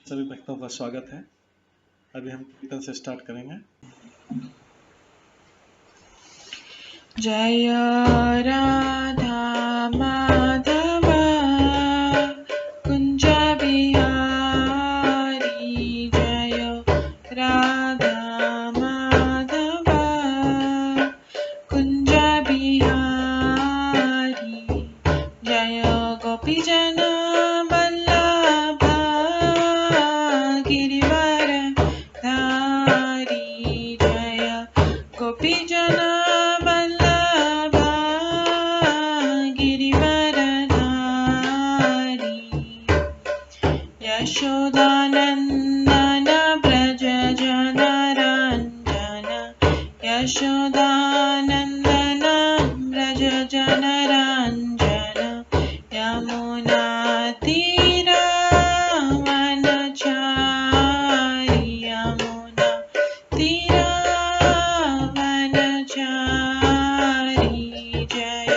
सभी भक्तों का स्वागत है। अभी हम कीर्तन से स्टार्ट करेंगे। जय राधा माधव कुंज बिहारी, जय राधा माधव कुंज बिहारी, जय गोपीजन वल्लभ गिरिवर धारी, जय गोपीजन वल्लभ गिरिवर धारी, यशोदानंदन व्रज जनरंजन, यशोदानंदन व्रज जनरंजन, यमुना तीरावनचारी, यमुना तीरावनचारी, जय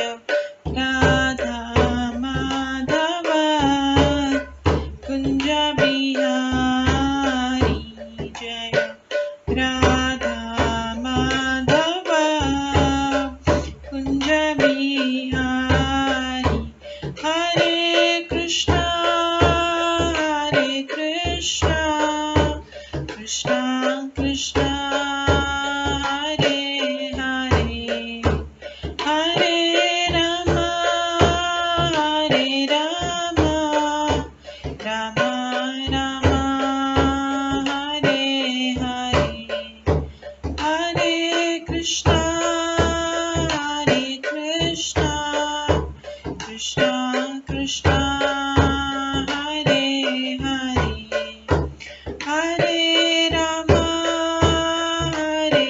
राधा माधव कुंज बिहारी, जय राधा माधव कुंज बिहारी, हरे कृष्णा कृष्णा कृष्णा हरे हरे, हरे राम राम राम हरे हरे, हरे कृष्णा कृष्णा कृष्णा हरे हरे, हरे राम राम राम हरे हरे,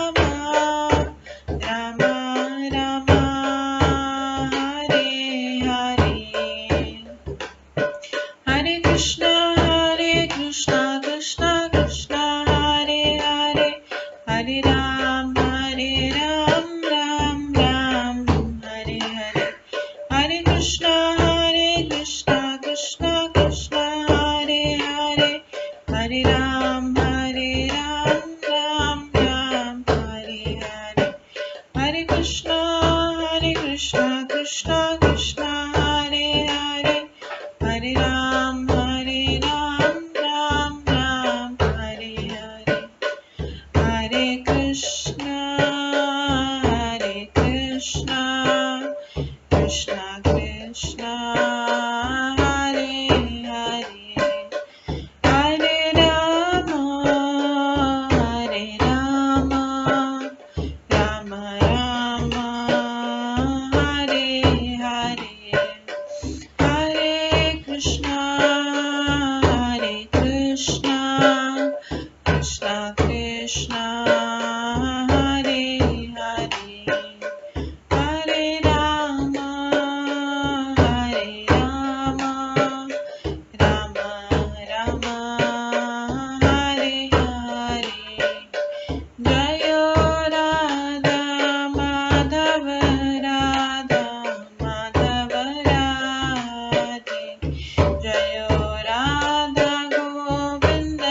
हरे कृष्णा कृष्णा कृष्णा हरे हरे, हरे राम राम राम हरे हरे, हरे कृष्णा कृष्णा कृष्णा हरे हरे, हरे राम राम राम हरे हरे, हरे कृष्णा कृष्णा कृष्णा हरे हरे, हरे राम राम राम हरे हरे, हरे कृष्णा कृष्णा कृष्णा हरे हरे, हरे राम राम राम हरे हरे, हरे कृष्णा कृष्णा कृष्णा हरे हरे, हरे राम राम राम हरे हरे, जय राधा माधव राधे, जय राधा गोविंद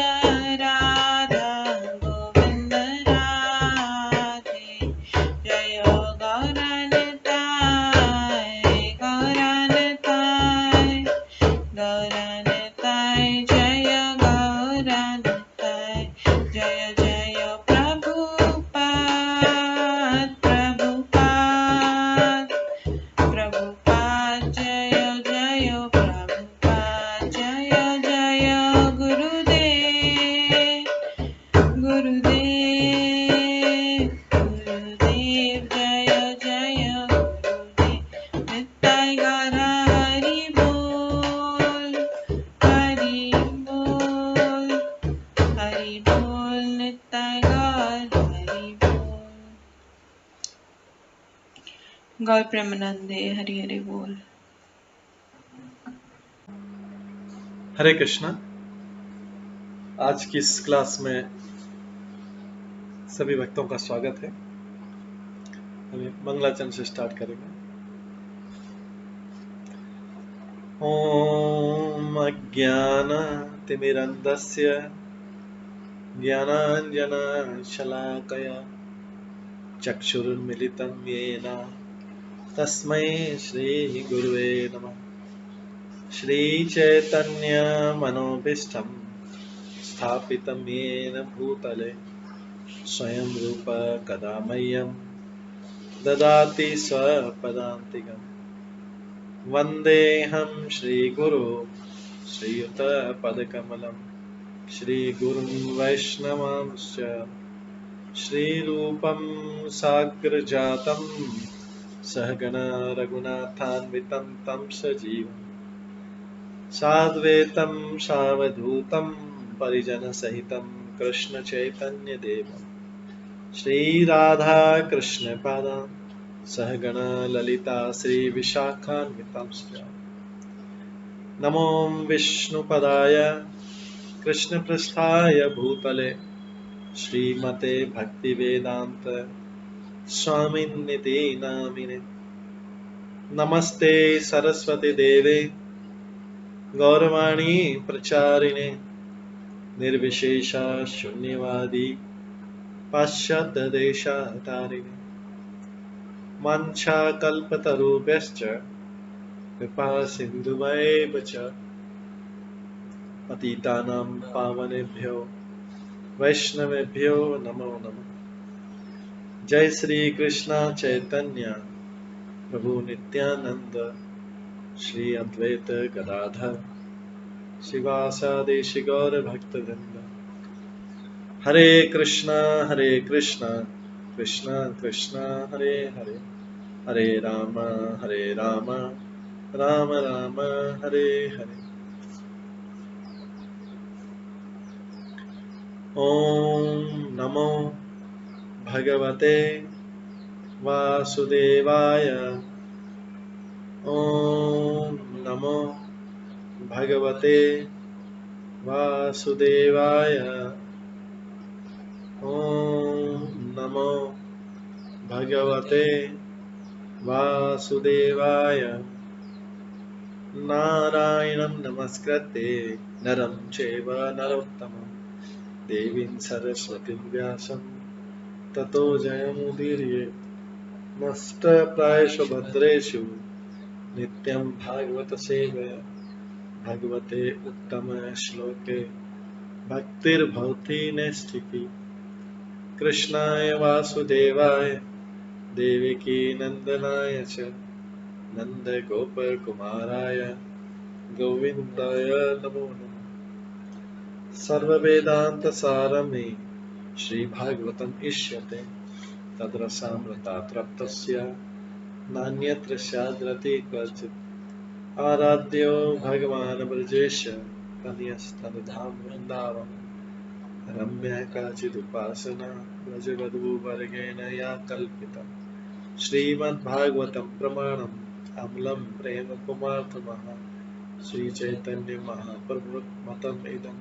राधे, जय गौरनताय जय गौरनताय, जय जय प्रभुपाद जय जय प्रभुपाद, जय जय गुरुदेव जय जय गुरुदेव, नित्य गौर हरि बोल नित्य गौर हरि बोल, गौर प्रेमानंदे हरि हरि बोल। हरे कृष्णा। आज की इस क्लास में सभी भक्तों का स्वागत है। अभी मंगलाचरण से स्टार्ट करेंगे। ओम अज्ञानतिमिरन्धस्य ज्ञानाञ्जनशलाकया चक्षुरुन्मिलितं येन तस्मै श्रीगुरुवे नमः। श्रीचैतन्यमनोभीष्टं स्थापितं येन भूतले स्वयं रूप कदा मह्यं ददाति स्वपदान्तिकम्। वन्देऽहं श्रीगुरो श्रीयुतपदकमलं श्रीगुरुं वैष्णवांश्च श्रीरूपं साग्रजातं सहगण रघुनाथान्वितं तं सजीवं साद्वैतं सावधूतं परिजनसहितं कृष्णचैतन्यदेवं श्रीराधाकृष्णपादान् सहगण ललिता श्रीविशाखान्वितांश्च। नमो विष्णुपदाय कृष्णपृष्ठाय भूतले श्रीमते भक्तिवेदांत स्वामिन्निति नामिने। नमस्ते सरस्वती देवे गौरवाणी प्रचारिणे निर्विशेष शून्यवादी पाश्चात्य देशतारिणे। वाञ्छाकल्पतरुभ्यश्च कृपा सिन्धुभ्येव च पतितानां पावनेभ्यो वैष्णवेभ्यो नमो नमः। जय श्री कृष्ण चैतन्य प्रभु नित्यानंद श्री अद्वैत गदाधर शिवासादि गौर भक्तवृंद। हरे कृष्णा कृष्णा कृष्णा हरे हरे, हरे राम राम राम हरे हरे। ओम नमो भगवते वासुदेवाय। ओम नमो भगवते वासुदेवाय। ओम नमो भगवते वासुदेवाय। नारायणं नमस्कृत्य नरं चैव नरोत्तमं देवीं सरस्वतीं व्यासं ततो जयमुदीरयेत्। नष्टप्रायेषु भद्रेषु नित्यं भागवत सेवया भगवते उत्तम श्लोके भक्तिर्भवति नैष्ठिकी। कृष्णाय वासुदेवाय देवकी नंदनाय च नन्दगोपकुमाराय गोविन्दाय नमो नमः। सर्ववेदान्तसारमे श्रीभागवतम् इष्यते तद्रसामृतात् नान्यत्र स्याद्रति क्वचित्। आराध्यो भगवान् ब्रजेश तनयस्तनुधाम वृन्दावन रम्या काचिदुपासना व्रजवधूवर्गेण या कल्पिता। श्रीमद्भागवतं प्रमाणम् अमलं प्रेम कुमार्थमः श्रीचैतन्य महाप्रभुमतम् इदं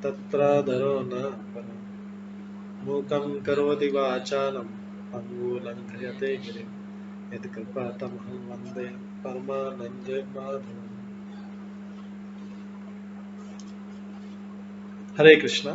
तत्रादरो न परम्। मूकं करोति वाचालं पङ्गुलङ्घयते गिरिं यत्कृपातमहं वन्दे परमानन्दमाधवम्। हरे कृष्णा।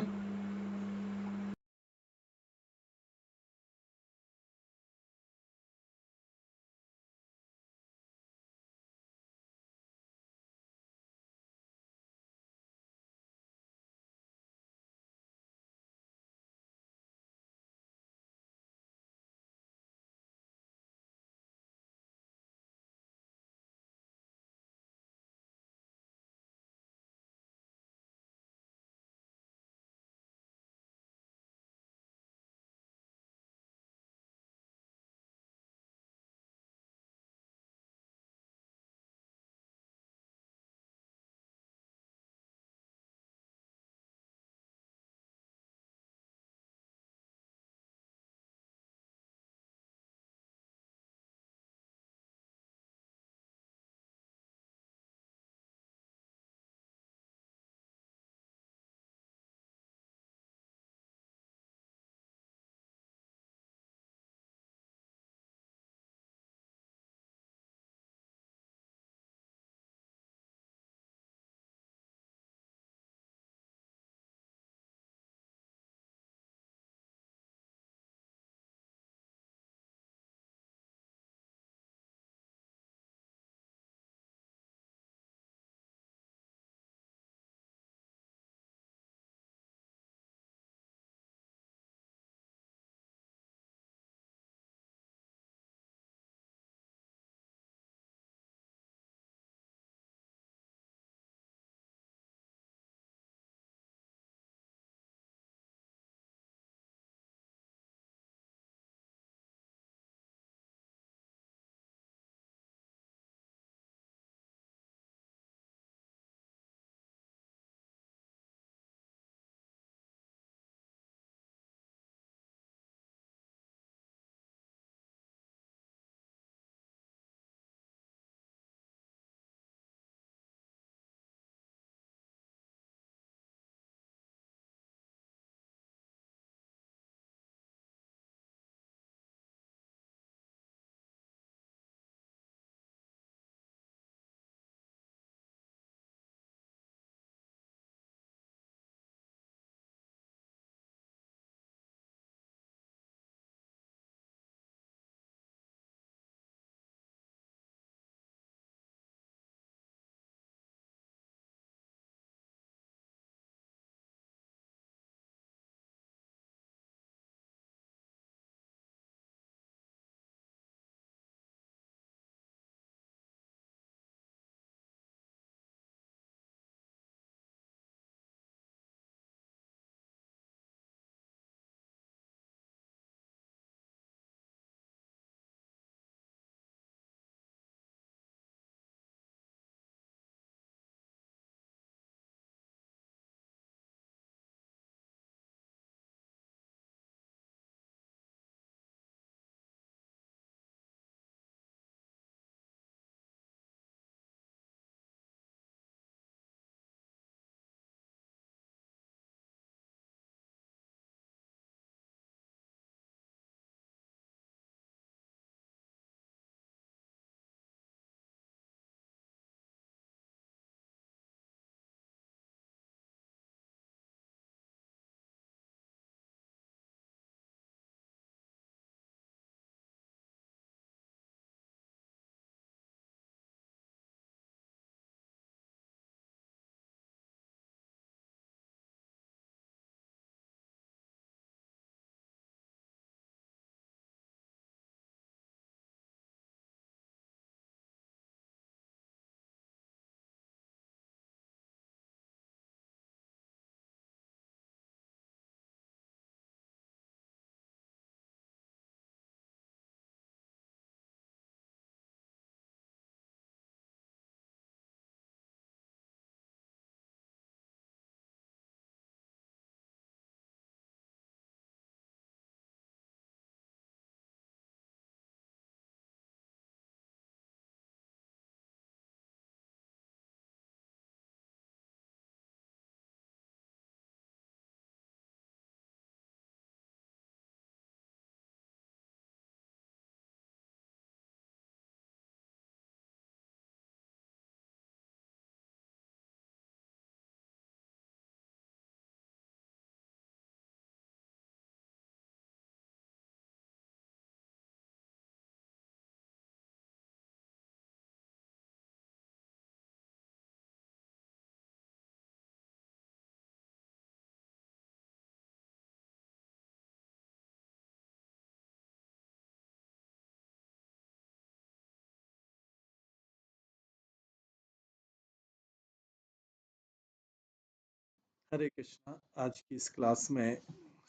हरे कृष्णा। आज की इस क्लास में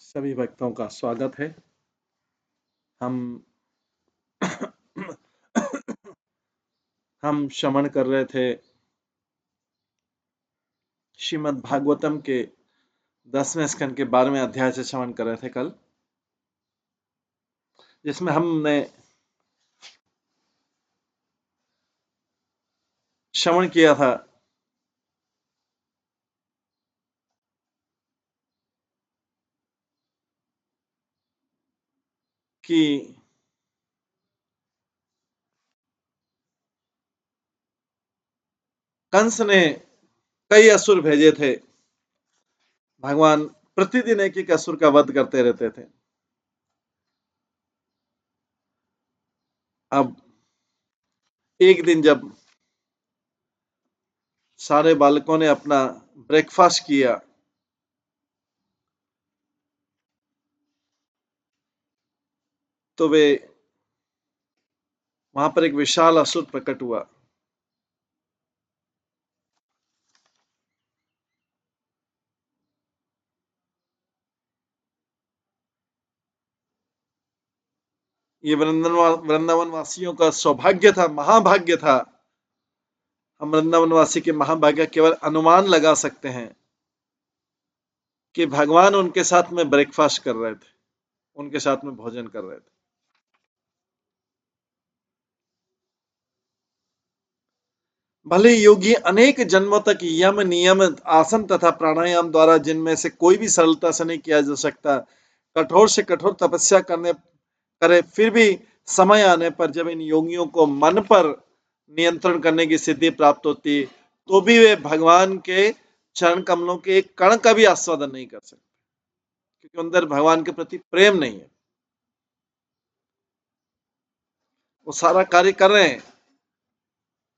सभी भक्तों का स्वागत है। हम हम श्रवण कर रहे थे श्रीमद् भागवतम के 10वें स्कंद के 12वें अध्याय से श्रवण कर रहे थे कल, जिसमें हमने श्रवण किया था कि कंस ने कई असुर भेजे थे। भगवान प्रतिदिन एक एक असुर का वध करते रहते थे। अब एक दिन जब सारे बालकों ने अपना ब्रेकफास्ट किया तो वे वहां पर एक विशाल असुर प्रकट हुआ। ये वृंदावन वासियों का सौभाग्य था, महाभाग्य था। हम वृंदावन वासी के महाभाग्य केवल अनुमान लगा सकते हैं कि भगवान उनके साथ में ब्रेकफास्ट कर रहे थे, उनके साथ में भोजन कर रहे थे। भले योगी अनेक जन्मों तक यम नियम आसन तथा प्राणायाम द्वारा, जिनमें से कोई भी सरलता से नहीं किया जा सकता, कठोर से कठोर तपस्या करे, फिर भी समय आने पर जब इन योगियों को मन पर नियंत्रण करने की सिद्धि प्राप्त होती, तो भी वे भगवान के चरण कमलों के एक कण का भी आस्वादन नहीं कर सकते, क्योंकि अंदर भगवान के प्रति प्रेम नहीं है। वो सारा कार्य कर रहे हैं,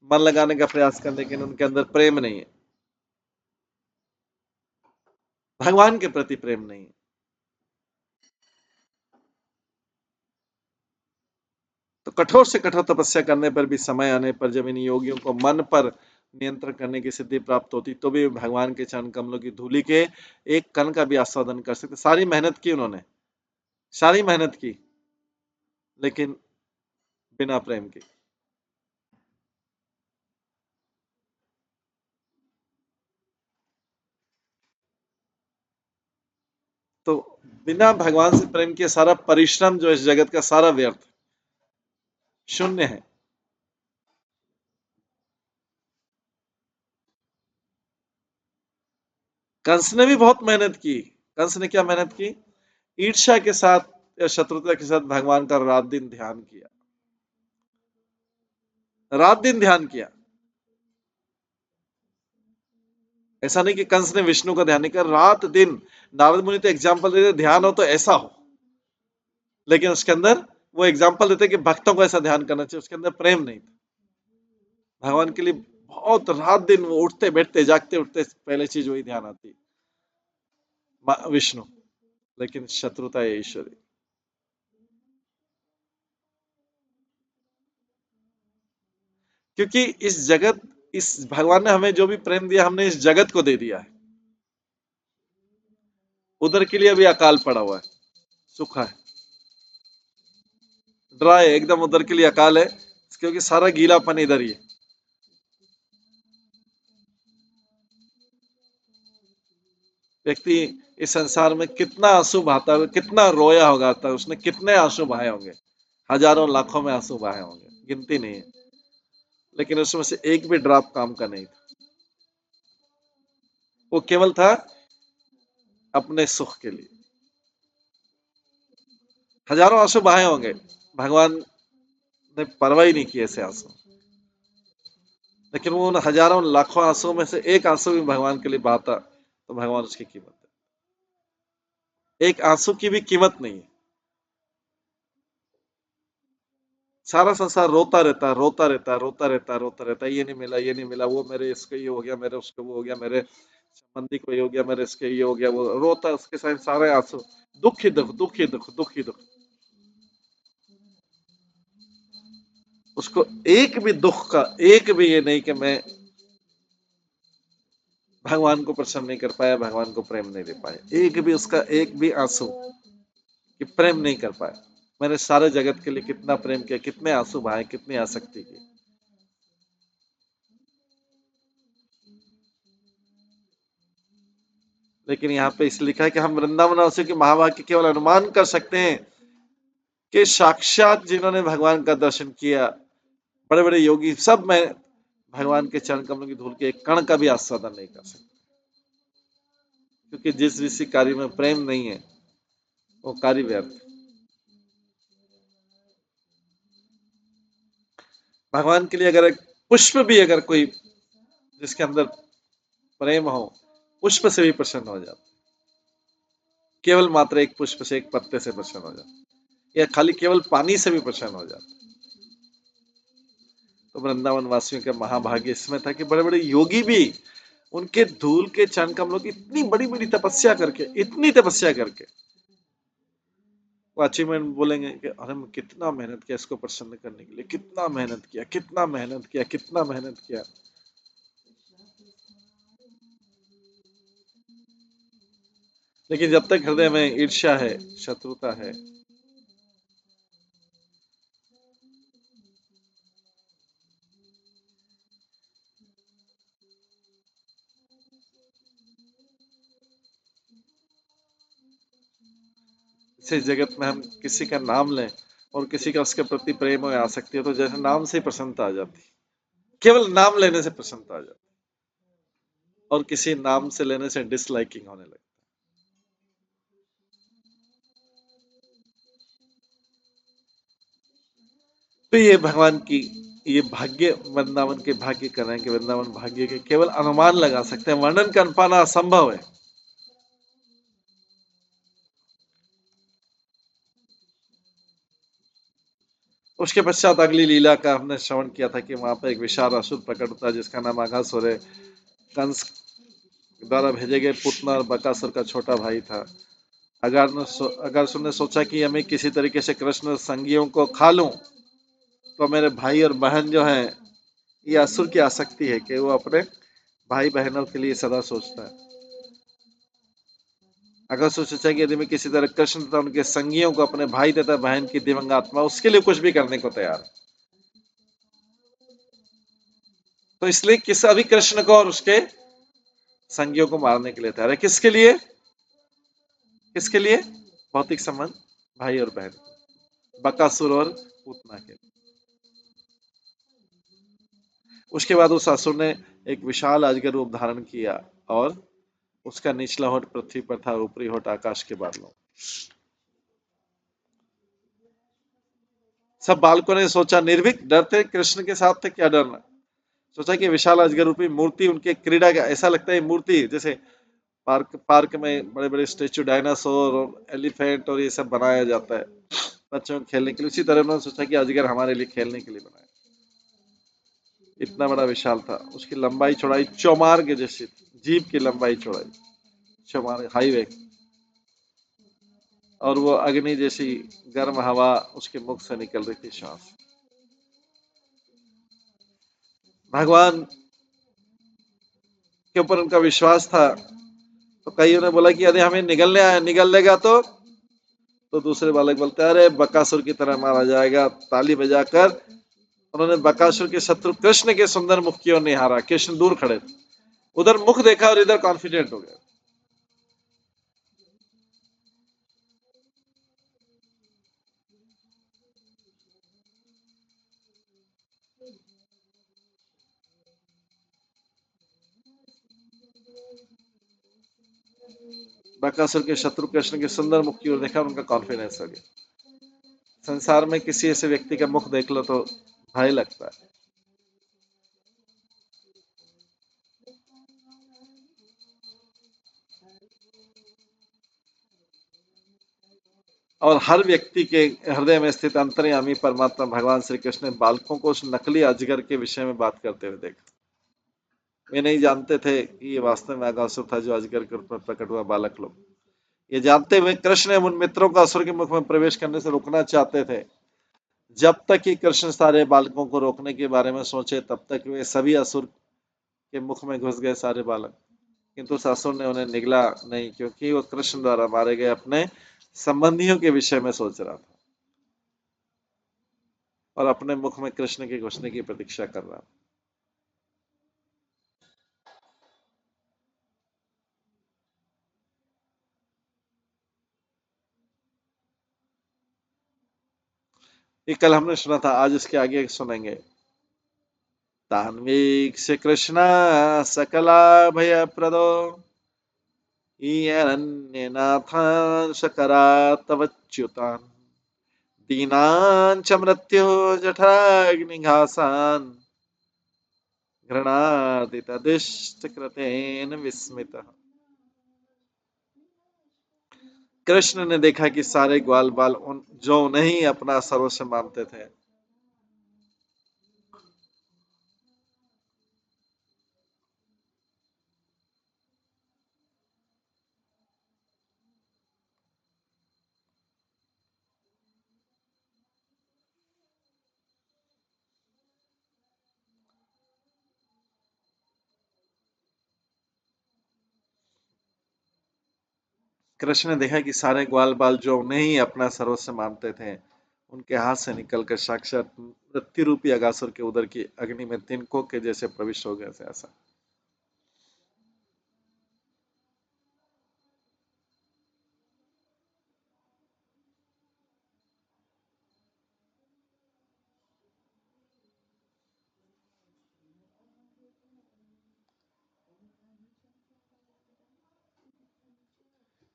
मन लगाने का प्रयास करने, लेकिन उनके अंदर प्रेम नहीं है, भगवान के प्रति प्रेम नहीं है। तो कठोर से कठोर तपस्या करने पर भी समय आने पर जब इन योगियों को मन पर नियंत्रण करने की सिद्धि प्राप्त होती, तो भी भगवान के चरण कमलों की धूलि के एक कण का भी आस्वादन कर सकते। सारी मेहनत की उन्होंने, सारी मेहनत की, लेकिन बिना प्रेम के। तो बिना भगवान से प्रेम किए सारा परिश्रम जो इस जगत का सारा व्यर्थ, शून्य है। कंस ने भी बहुत मेहनत की। कंस ने क्या मेहनत की? ईर्ष्या के साथ या शत्रुता के साथ भगवान का रात दिन ध्यान किया, रात दिन ध्यान किया। ऐसा नहीं कि कंस ने विष्णु का ध्यान नहीं किया, रात दिन। नारद मुनि तो एग्जाम्पल देते ध्यान हो तो ऐसा हो, लेकिन उसके अंदर वो एग्जाम्पल देते कि भक्तों को ऐसा ध्यान करना चाहिए, उसके अंदर प्रेम नहीं था। भगवान के लिए बहुत रात दिन वो उठते बैठते जागते उठते, पहले चीज वही ध्यान आती, विष्णु। लेकिन शत्रुता है ईश्वरी। क्योंकि इस जगत, इस भगवान ने हमें जो भी प्रेम दिया, हमने इस जगत को दे दिया है। उधर के लिए अभी अकाल पड़ा हुआ है, सूखा है, ड्राई एकदम। उधर के लिए अकाल है, क्योंकि सारा गीलापन इधर ही है। व्यक्ति इस संसार में कितना आंसू बहाता होगा, कितना रोया होगा, उसने कितने आंसू बहाए होंगे, हजारों लाखों में आंसू बहाए होंगे, गिनती नहीं है। लेकिन उसमें से एक भी ड्रॉप काम का नहीं था। वो केवल था अपने सुख के लिए। हजारों आंसू बहाए होंगे, भगवान ने परवाह ही नहीं की ऐसे आंसू। लेकिन वो उन हजारों लाखों आंसू में से एक आंसू भी भगवान के लिए बहाता, तो भगवान उसकी कीमत है। एक आंसू की भी कीमत नहीं है। सारा संसार रोता रहता है, रोता रहता है, रोता रहता है, रोता रहता है, ये नहीं मिला, ये नहीं मिला, वो मेरे इसको ये हो गया, मेरे उसको वो हो गया, मेरे संबंधी को ये हो गया, मेरे इसके ये हो गया, वो रोता है, उसके साथ सारे आंसू, दुख ही दुख, दुख ही दुख, दुख ही दुख। उसको एक भी दुख का, एक भी ये नहीं कि मैं भगवान को प्रसन्न नहीं कर पाया, भगवान को प्रेम नहीं दे पाया, एक भी उसका एक भी आंसू कि प्रेम नहीं कर पाया। मैंने सारे जगत के लिए कितना प्रेम किया, कितने आंसू बहाए, कितनी आसक्ति की। लेकिन यहाँ पे इस लिखा है कि हम वृंदावनवासियों के महाभाग्य केवल अनुमान कर सकते हैं कि साक्षात जिन्होंने भगवान का दर्शन किया, बड़े बड़े योगी सब में भगवान के चरण कमलों की धूल के एक कण का भी आस्वादन नहीं कर सकते, क्योंकि जिस किसी कार्य में प्रेम नहीं है वो कार्य व्यर्थ। भगवान के लिए अगर एक पुष्प भी, अगर कोई जिसके अंदर प्रेम हो, पुष्प से भी प्रसन्न हो जाता, केवल मात्र एक पुष्प से, एक पत्ते से प्रसन्न हो जाता, या खाली केवल पानी से भी प्रसन्न हो जाता। तो वृंदावन वासियों का महाभाग्य इसमें था कि बड़े बड़े योगी भी उनके धूल के चरण कमलों की इतनी बड़ी बड़ी तपस्या करके, इतनी तपस्या करके वो अचीवमेंट बोलेंगे कि अरे मैं कितना मेहनत किया इसको प्रसन्न करने के लिए, कितना मेहनत किया, कितना मेहनत किया, कितना मेहनत किया। लेकिन जब तक हृदय में ईर्ष्या है, शत्रुता है, इस जगत में हम किसी का नाम लें और किसी का उसके प्रति प्रेम हो आसक्ति हो, तो जैसे नाम से ही प्रसन्नता आ जाती, केवल नाम लेने से प्रसन्नता आ जाती, और किसी नाम से लेने से डिसलाइकिंग होने लगती। तो ये भगवान की ये भाग्य, वृंदावन के भाग्य कर रहे हैं कि वृंदावन भाग्य के केवल अनुमान लगा सकते हैं, वर्णन कर पाना असंभव है। उसके पश्चात अगली लीला का हमने श्रवण किया था कि वहां पर एक विशाल असुर प्रकट होता है जिसका नाम अघासुर है। कंस द्वारा भेजे गए पुतना और बकासुर का छोटा भाई था। अगासुर ने सोचा कि हमें किसी तरीके से कृष्ण संगियों को खा लूं तो मेरे भाई और बहन जो है, ये असुर की आसक्ति है कि वो अपने भाई बहनों के लिए सदा सोचता है। अगर सोचा कि यदि मैं किसी तरह कृष्ण तथा उनके संगियों को, अपने भाई तथा बहन की दिवंगत आत्मा, उसके लिए कुछ भी करने को तैयार। तो इसलिए किस अभी कृष्ण को और उसके संगियों को मारने के लिए तैयार है। किसके लिए? किसके लिए? भौतिक संबंध, भाई और बहन, बकासुर और पूतना के। उसके बाद उस असुर ने एक विशाल अजगर रूप धारण किया और उसका निचला होठ पृथ्वी पर था, ऊपरी होठ आकाश के बादलों। सब बालकों ने सोचा, निर्भीक डरते कृष्ण के साथ थे, क्या डरना। सोचा कि विशाल अजगर रूपी मूर्ति उनके क्रीड़ा का, ऐसा लगता है मूर्ति जैसे पार्क में बड़े बड़े स्टेचू, डायनासोर और एलिफेंट और ये सब बनाया जाता है बच्चों को खेलने के लिए, उसी तरह उन्होंने सोचा कि अजगर हमारे लिए खेलने के लिए बनाया। इतना बड़ा विशाल था, उसकी लंबाई चौड़ाई चौमार के जैसी, जीप की लंबाई चौड़ाई चौमार, हाईवे। और वो अग्नि जैसी गर्म हवा उसके मुख से निकल रही थी, श्वास। भगवान के ऊपर उनका विश्वास था। तो कईयों ने बोला कि यदि हमें निगल लेगा तो दूसरे बालक बोलते हैं अरे बकासुर की तरह मारा जाएगा। ताली बजाकर उन्होंने बकासुर के शत्रु कृष्ण के सुंदर मुख की ओर निहारा। कृष्ण दूर खड़े थे, उधर मुख देखा और इधर कॉन्फिडेंट हो गए। बकासुर के शत्रु कृष्ण के सुंदर मुख की ओर देखा, उनका कॉन्फिडेंस हो गया। संसार में किसी ऐसे व्यक्ति का मुख देख लो तो भय लगता है। और हर व्यक्ति के हृदय में स्थित अंतर्यामी परमात्मा भगवान श्री कृष्ण ने बालकों को उस नकली अजगर के विषय में बात करते हुए देखा। वे नहीं जानते थे कि ये वास्तव में अघासुर था जो अजगर के रूप में प्रकट हुआ। बालक लोग ये जानते हुए कृष्ण उन मित्रों को असुर के मुख में प्रवेश करने से रोकना चाहते थे। जब तक कि कृष्ण सारे बालकों को रोकने के बारे में सोचे, तब तक वे सभी असुर के मुख में घुस गए सारे बालक। किंतु उस असुर ने उन्हें निगला नहीं, क्योंकि वो कृष्ण द्वारा मारे गए अपने संबंधियों के विषय में सोच रहा था और अपने मुख में कृष्ण के घुसने की प्रतीक्षा कर रहा था। ये कल हमने सुना था, आज इसके आगे सुनेंगे। तान्वीक्ष्य कृष्ण सकला भय प्रदो ईयरण्यनाथान् शकरातवच्युतान् दीनान् च मृत्युः जठराग्निघासान् घृणादितदिष्टकृतेन विस्मितः। कृष्ण ने देखा कि सारे ग्वाल बाल जो उन्हें ही अपना सर्वस्व मानते थे, कृष्ण ने देखा कि सारे ग्वाल बाल जो उन्हें ही अपना सर्वस्व मानते थे, उनके हाथ से निकलकर साक्षात मृत्यु रूपी अगासुर के उदर की अग्नि में तिनकों के जैसे प्रविष्ट हो गए थे। ऐसा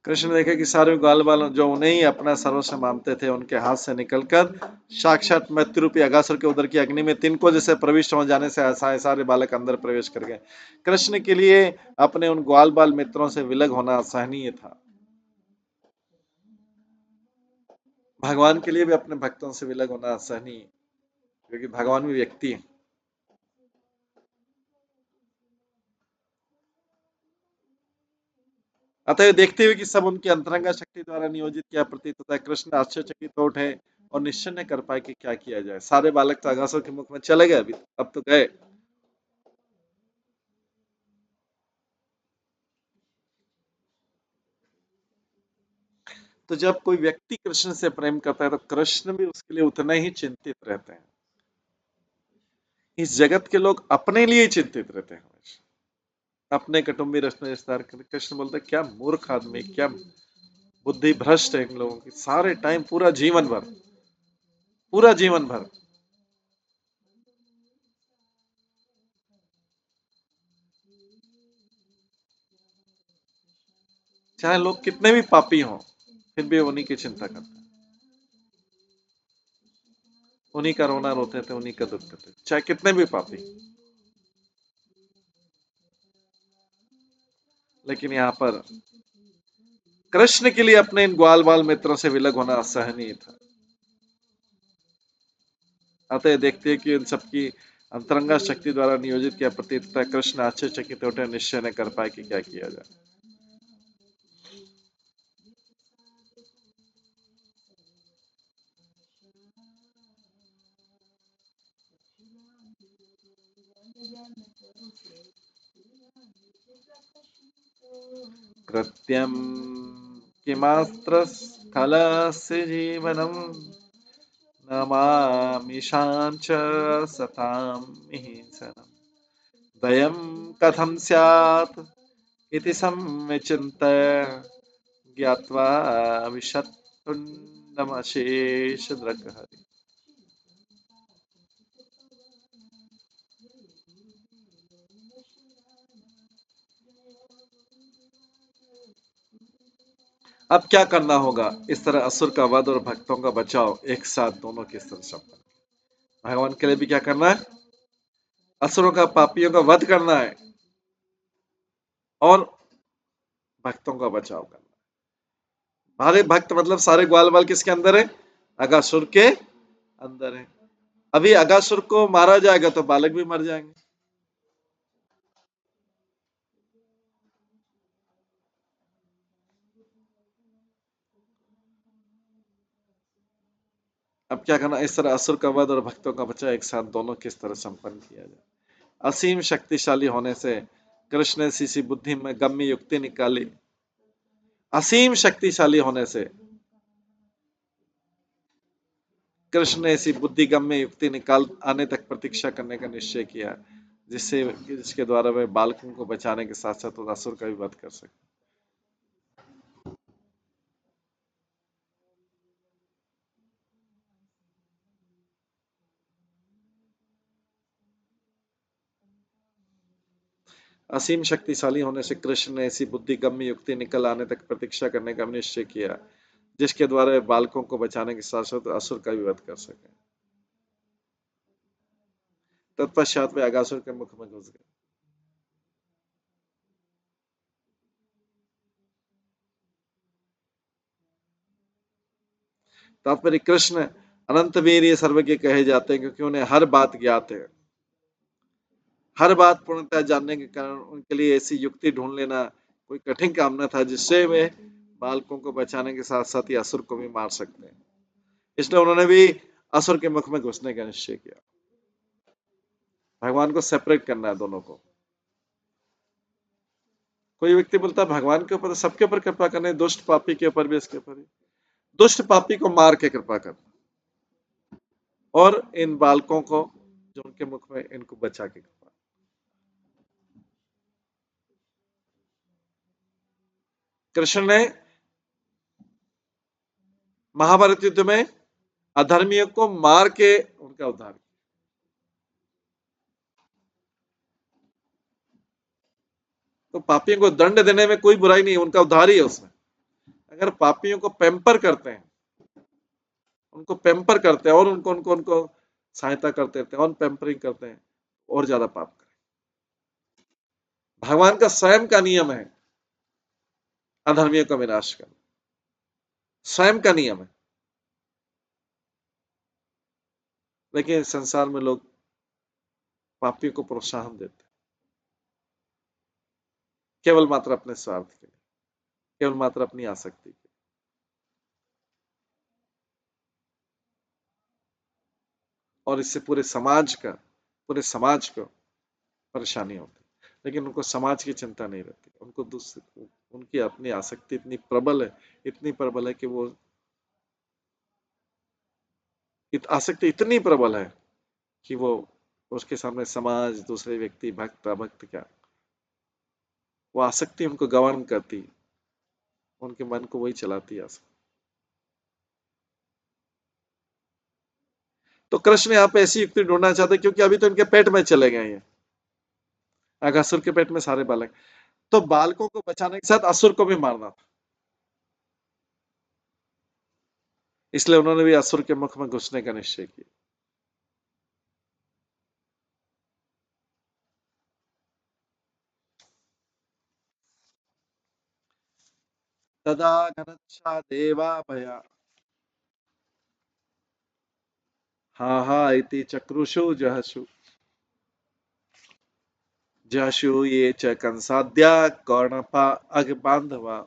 कृष्ण ने देखा कि सारे ग्वाल बाल जो उन्हें ही अपना सर्वस्व मानते थे, उनके हाथ से निकलकर साक्षात मृत्यु रूपी अगासुर के उदर की अग्नि में तिनको जैसे प्रविष्ट हो जाने से सारे बालक अंदर प्रवेश कर गए। कृष्ण के लिए अपने उन ग्वाल बाल मित्रों से विलग होना असहनीय था। भगवान के लिए भी अपने भक्तों से विलग होना असहनीय, क्योंकि भगवान भी व्यक्ति है। अतः देखते हुए कि सब उनकी अंतरंगा शक्ति द्वारा नियोजित किया प्रतीत होता है, कृष्ण आश्चर्यचकित हो उठे और निश्चय न कर पाए कि क्या किया जाए। सारे बालक तो अगासुर के मुख में चले गए, अभी अब तो गए। तो जब कोई व्यक्ति कृष्ण से प्रेम करता है, तो कृष्ण भी उसके लिए उतना ही चिंतित रहते हैं। इस जगत के लोग अपने लिए चिंतित रहते हैं हमेशा, अपने कुटुंबी रिश्तेदार। कृष्ण बोलते हैं, क्या मूर्ख आदमी, क्या बुद्धि भ्रष्ट है इन लोगों की, सारे टाइम पूरा जीवन भर चाहे लोग कितने भी पापी हों, फिर भी उन्हीं की चिंता करते हैं, उन्हीं का रोना रोते थे, उन्हीं का दुख करते थे, चाहे कितने भी पापी। लेकिन यहाँ पर कृष्ण के लिए अपने इन ग्वाल बाल मित्रों से विलग होना असहनीय था। अतः देखते हैं कि इन सबकी अंतरंगा शक्ति द्वारा नियोजित किया प्रतीत होता है। कृष्ण आश्चर्यचकित उठे, निश्चय न कर पाए कि क्या किया जाए। कृत्यं किमात्र स्खलस्य जीवनम् नमामिषां च सतां मिहिंसनम् दयं कथं स्यात् इति संविचिन्त्य ज्ञात्वा विशत्तुण्डमशेषदृक्हरि। अब क्या करना होगा? इस तरह असुर का वध और भक्तों का बचाव एक साथ दोनों किस तरह संपन्न। भगवान के लिए भी क्या करना है? असुरों का, पापियों का वध करना है और भक्तों का बचाव करना है। हमारे भक्त मतलब सारे ग्वाल बाल किसके अंदर है? अगासुर के अंदर है। अभी अगासुर को मारा जाएगा तो बालक भी मर जाएंगे। अब क्या करना? इस तरह असुर का वध और भक्तों का बचाव एक साथ दोनों किस तरह संपन्न किया जाए। असीम शक्तिशाली होने से कृष्ण ने सी बुद्धि में गम्य युक्ति निकाली। असीम शक्तिशाली होने से कृष्ण ने ऐसी बुद्धिगम्य युक्ति निकाल आने तक प्रतीक्षा करने का निश्चय किया, जिसके द्वारा वे बालकों को बचाने के साथ साथ असुर का भी वध कर सके। असीम शक्तिशाली होने से कृष्ण ने ऐसी बुद्धिगम्य युक्ति निकल आने तक प्रतीक्षा करने का निश्चय किया, जिसके द्वारा वे बालकों को बचाने के साथ साथ असुर का भी वध कर सके। तत्पश्चात वे अगासुर के मुख में घुस गए। तात्पर्य कृष्ण अनंत वीर सर्वज्ञ कहे जाते हैं क्योंकि उन्हें हर बात ज्ञात है। हर बात पूर्णतः जानने के कारण उनके लिए ऐसी युक्ति ढूंढ लेना कोई कठिन काम न था जिससे वे बालकों को बचाने के साथ साथ ही असुर को भी मार सकते हैं। इसलिए उन्होंने भी असुर के मुख में घुसने का निश्चय किया। भगवान को सेपरेट करना है दोनों को। कोई व्यक्ति बोलता है भगवान के ऊपर, सबके ऊपर कृपा करने, दुष्ट पापी के ऊपर भी इसके ऊपर ही। दुष्ट पापी को मार के कृपा करना और इन बालकों को जो उनके मुख में, इनको बचा के कृपा। कृष्ण ने महाभारत युद्ध में अधर्मियों को मार के उनका उद्धार किया। तो पापियों को दंड देने में कोई बुराई नहीं है, उनका उद्धार ही है उसमें। अगर पापियों को पेम्पर करते हैं, उनको पेम्पर करते हैं और उनको उनको उनको सहायता करते हैं और पेम्परिंग करते हैं, और ज्यादा पाप करें। भगवान का स्वयं का नियम है अधर्मियों का विनाश करना, स्वयं का नियम है। लेकिन संसार में लोग पापियों को प्रोत्साहन देते हैं केवल मात्र अपने स्वार्थ के लिए, केवल मात्र अपनी आसक्ति के लिए। और इससे पूरे समाज को परेशानी होती है। लेकिन उनको समाज की चिंता नहीं रहती, उनको दूसरे, उनकी अपनी आसक्ति इतनी प्रबल है, इतनी प्रबल है कि वो आसक्ति इतनी प्रबल है कि वो उसके सामने समाज, दूसरे व्यक्ति, भक्त अभक्त क्या, वो आसक्ति उनको गवर्न करती, उनके मन को वही चलाती है आसक्ति। तो कृष्ण यहाँ पे ऐसी युक्ति ढूंढना चाहते क्योंकि अभी तो इनके पेट में चले गए हैं, अगासुर के पेट में सारे बालक, तो बालकों को बचाने के साथ असुर को भी मारना था। इसलिए उन्होंने भी असुर के मुख में घुसने का निश्चय किया। तदा घनच्छा देवा भया हा हा इति चक्रुषु जहसु जहसु ये च कंसाद्या कर्णपा अग बांधवा।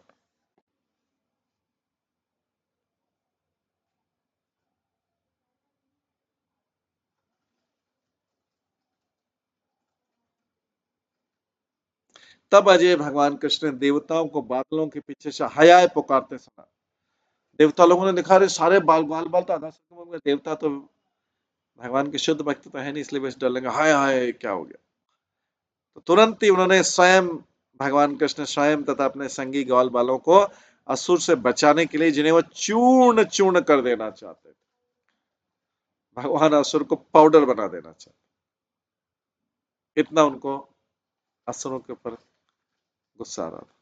तब अजय भगवान कृष्ण ने देवताओं को बादलों के पीछे से हाय पुकारते सुना। देवता लोगों ने देखा, अरे सारे बाल बाल बाल तो आधा, देवता तो भगवान के शुद्ध भक्त तो है नहीं, इसलिए बस डर लगे, हाय हाय क्या हो गया। तो तुरंत ही उन्होंने स्वयं, भगवान कृष्ण स्वयं तथा अपने संगी ग्वाल बालों को असुर से बचाने के लिए, जिन्हें वो चूर्ण चूर्ण कर देना चाहते थे, भगवान असुर को पाउडर बना देना चाहते, इतना उनको असुरों के ऊपर गुस्सा आ रहा था।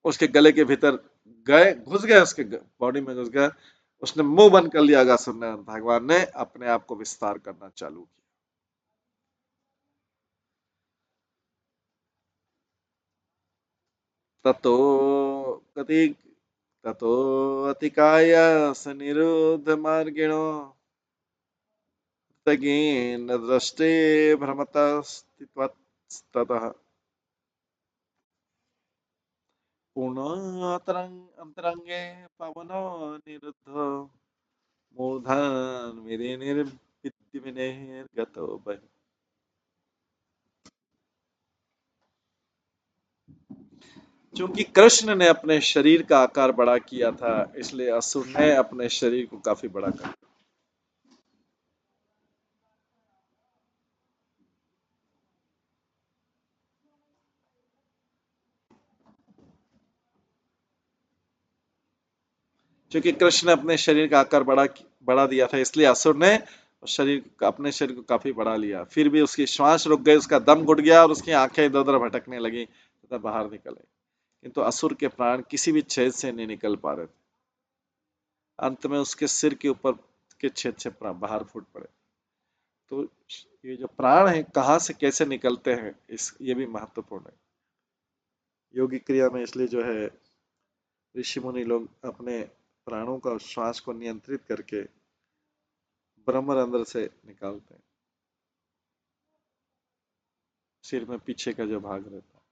उसके गले के भीतर गए, घुस गए, उसके बॉडी में घुस गए, उसने मुंह बंद कर लिया अगासुर ने। भगवान ने अपने आप को विस्तार करना चालू किया। ततो कति ततो अतिकाय सनिरुद्ध मार्गिणो तगेन दृष्टे भ्रमतस्तित्वतः अंतरंगे पवनो निरुद्ध मूर्धन विनिर्गतो बहि। क्योंकि कृष्ण ने अपने शरीर का आकार बड़ा किया था, इसलिए असुर ने अपने शरीर को काफी बड़ा कर दिया। क्योंकि कृष्ण ने अपने शरीर का आकार बढ़ा दिया था, इसलिए असुर ने अपने शरीर को काफी बढ़ा लिया। फिर भी उसकी श्वास रुक गई, उसका दम घुट गया और उसकी आंखें इधर उधर भटकने लगी तथा बाहर निकल आई। किंतु असुर के प्राण किसी भी छेद से नहीं निकल पा रहे थे। अंत में उसके सिर के ऊपर के छेद से प्राण बाहर फूट पड़े। तो ये जो प्राण है कहाँ से कैसे निकलते हैं, इस ये भी महत्वपूर्ण है योगी क्रिया में। इसलिए जो है ऋषि मुनि लोग अपने प्राणों का श्वास को नियंत्रित करके ब्रह्मरंध्र से निकालते हैं, सिर में पीछे का जो भाग रहता है।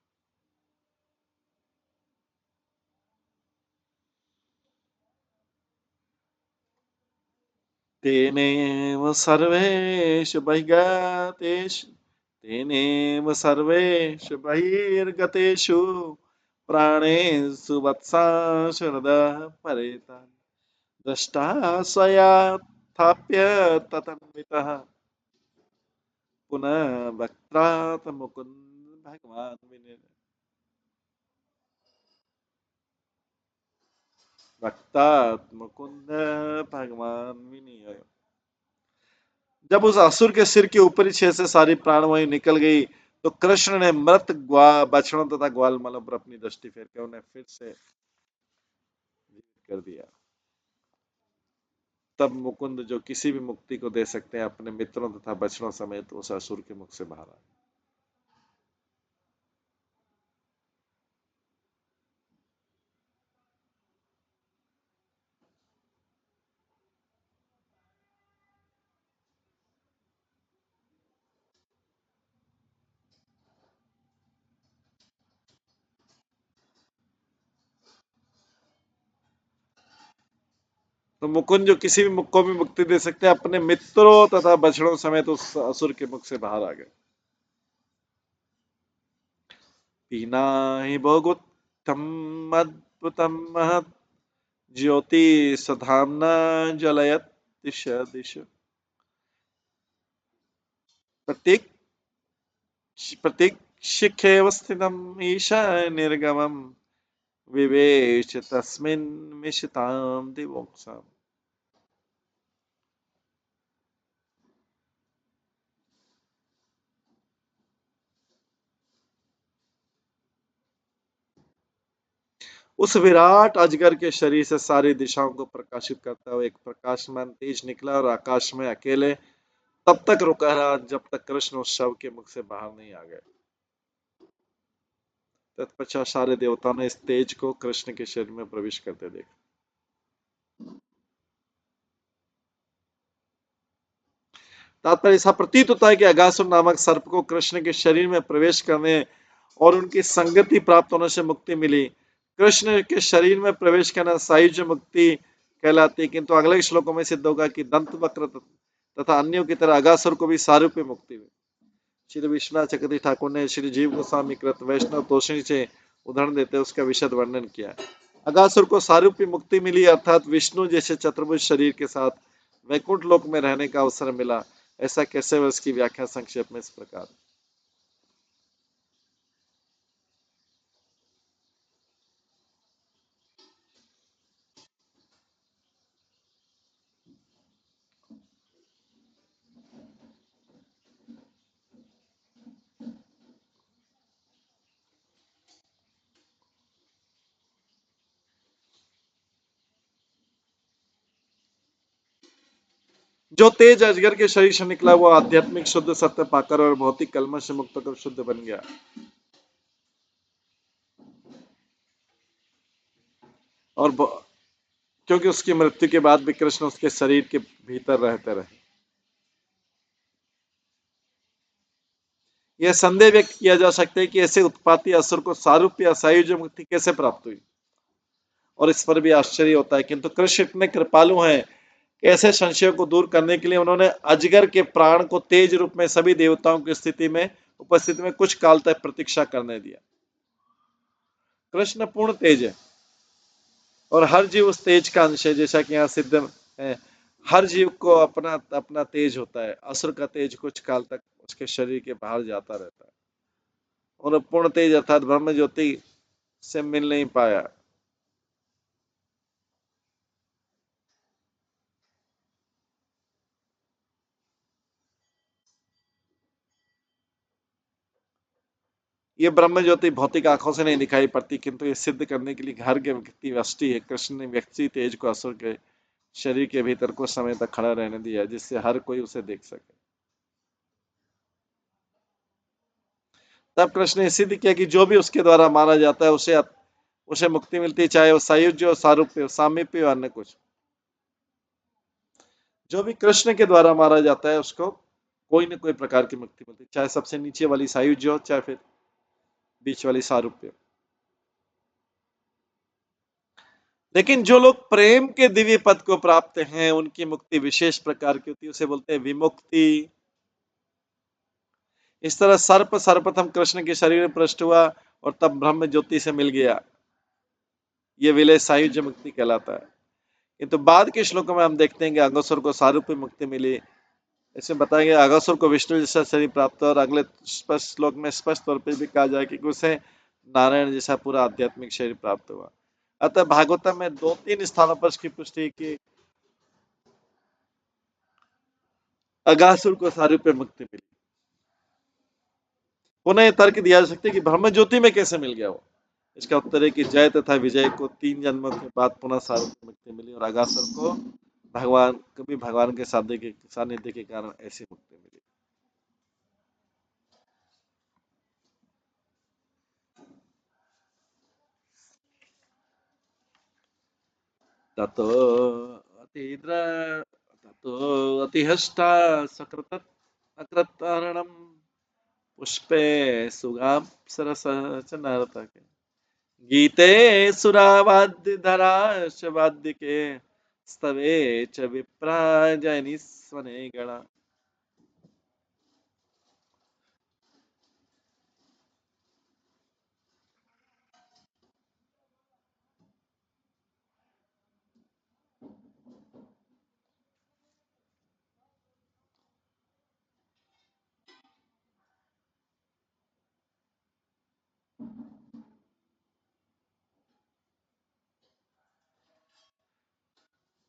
तेनेव सर्वेषु बहिर्गतेषु तेनेव सर्वेषु बहिर्गतेषु प्राणेषु वत्सांसु हृदः परेतान् दृष्टा स्वयाथाप्य ततन्वितः पुनः वक्त्रात् मुकुन्द भगवान विनिर वक्तात् मुकुंद भगवान विनिर। जब उस असुर के सिर के ऊपरी छेद से सारी प्राणवायु निकल गई, तो कृष्ण ने मृत बछड़ों तथा ग्वालमालों पर अपनी दृष्टि फेर के उन्हें फिर से जीवित कर दिया। तब मुकुंद, जो किसी भी मुक्ति को दे सकते हैं, अपने मित्रों तथा बछड़ों समेत उस असुर के मुख से बाहर आए। तो मुकुंद, जो किसी भी मुख को भी मुक्ति दे सकते हैं, अपने मित्रों तथा बछड़ों समेत उस असुर के मुख से बाहर आ गए। पीना ही भोगुत्तम अद्भुतम महत् ज्योति सधाम्ना जलयत दिश दिश प्रतीक प्रतीक्षिखेव स्थितम् ईशा निर्गमम् विवेश तस्मिन् मिशितां दिवोक्साम्। उस विराट अजगर के शरीर से सारी दिशाओं को प्रकाशित करता हुआ एक प्रकाशमान तेज निकला और आकाश में अकेले तब तक रुका रहा जब तक कृष्ण उस शव के मुख से बाहर नहीं आ गए। तत्पश्चात सारे देवताओं ने इस तेज को कृष्ण के शरीर में प्रवेश करते देखा। तात्पर्य ऐसा प्रतीत होता है कि अगासुर नामक सर्प को कृष्ण के शरीर में प्रवेश करने और उनकी संगति प्राप्त होने से मुक्ति मिली। कृष्ण के शरीर में प्रवेश करना सायुज मुक्ति कहलाती है, किंतु अगले श्लोकों में सिद्ध होगा कि दंत वक्र तथा अन्यों की तरह अगासुर को भी सारूप्य मुक्ति हुई। श्री विश्वनाथ चक्रवर्ती ठाकुर ने श्री जीव गोस्वामी कृत वैष्णव तोषणी से उदाहरण देते उसका विशद वर्णन किया। अगासुर को सारूप्य मुक्ति मिली, अर्थात विष्णु जैसे चतुर्भुज शरीर के साथ वैकुंठ लोक में रहने का अवसर मिला। ऐसा कैसे वर्ष की व्याख्या संक्षेप में इस प्रकार। जो तेज अजगर के शरीर से निकला वो आध्यात्मिक शुद्ध सत्य पाकर और भौतिक कलमश से मुक्त होकर शुद्ध बन गया। और क्योंकि उसकी मृत्यु के बाद भी कृष्ण उसके शरीर के भीतर रहते रहे। यह संदेह व्यक्त किया जा सकता है कि ऐसे उत्पाती असुर को सारूप्य या सायुज्य मुक्ति कैसे प्राप्त हुई, और इस पर भी आश्चर्य होता है। किंतु कृष्ण इतने कृपालु हैं, ऐसे संशयों को दूर करने के लिए उन्होंने अजगर के प्राण को तेज रूप में सभी देवताओं की उपस्थिति में कुछ काल तक प्रतीक्षा करने दिया। कृष्ण पूर्ण तेज है और हर जीव उस तेज का अंश है, जैसा कि यहाँ सिद्ध है। हर जीव को अपना अपना तेज होता है। असुर का तेज कुछ काल तक उसके शरीर के बाहर जाता रहता है और पूर्ण तेज अर्थात ब्रह्म ज्योति से मिल नहीं पाया। ये ब्रह्म ज्योति भौतिक आंखों से नहीं दिखाई पड़ती, किंतु ये सिद्ध करने के लिए घर के व्यक्ति वष्टि है। कृष्ण ने व्यक्ति तेज को असुर के शरीर के भीतर कुछ समय तक खड़ा रहने दिया, जिससे हर कोई उसे देख सके। तब कृष्ण ने सिद्ध किया कि जो भी उसके द्वारा मारा जाता है उसे उसे मुक्ति मिलती है, चाहे वो सायुज्य हो, सारूप्य हो, सामीप्य हो, अन्य कुछ। जो भी कृष्ण के द्वारा मारा जाता है उसको कोई न कोई प्रकार की मुक्ति मिलती है, चाहे सबसे नीचे वाली सायुज्य हो, चाहे फिर बीच वाली सारूप्य हो। लेकिन जो लोग प्रेम के दिव्य पद को प्राप्त हैं, उनकी मुक्ति विशेष प्रकार की होती है, उसे बोलते हैं विमुक्ति। इस तरह सर्प सर्वप्रथम कृष्ण के शरीर में प्रविष्ट हुआ और तब ब्रह्म ज्योति से मिल गया। ये विलय सायुज्य मुक्ति कहलाता है। किंतु बाद के श्लोकों में हम देखते हैं कि अगसुर को सारूप्य मुक्ति मिली। इसमें बताया गया अगसुर को विष्णु जैसा शरीर प्राप्त हुआ और अगले स्पष्ट श्लोक में स्पष्ट तौर पर भी कहा जाए कि उसे नारायण जैसा पूरा आध्यात्मिक शरीर प्राप्त हुआ। अतः भागवतम में 2-3 स्थानों पर इसकी पुष्टि की अगासुर को सारूप्य मुक्ति मिली। पुनः यह तर्क दिया जा सकता है कि ब्रह्म ज्योति में कैसे मिल गया वो। इसका उत्तर है कि जय तथा विजय को 3 जन्मों के बाद पुनः सारूप्य मुक्ति मिली और अगासुर को भगवान के सानिध्य के कारण ऐसी मुक्ति मिली। ततो अतिद्र ततो अतिहष्टा सकृत अकृतारणम पुष्पे सुगाप्सरस च नर्तके गीते सुरावाद्य धराश वाद्य के स्तवे च विप्रा जैनिस्वने गणा।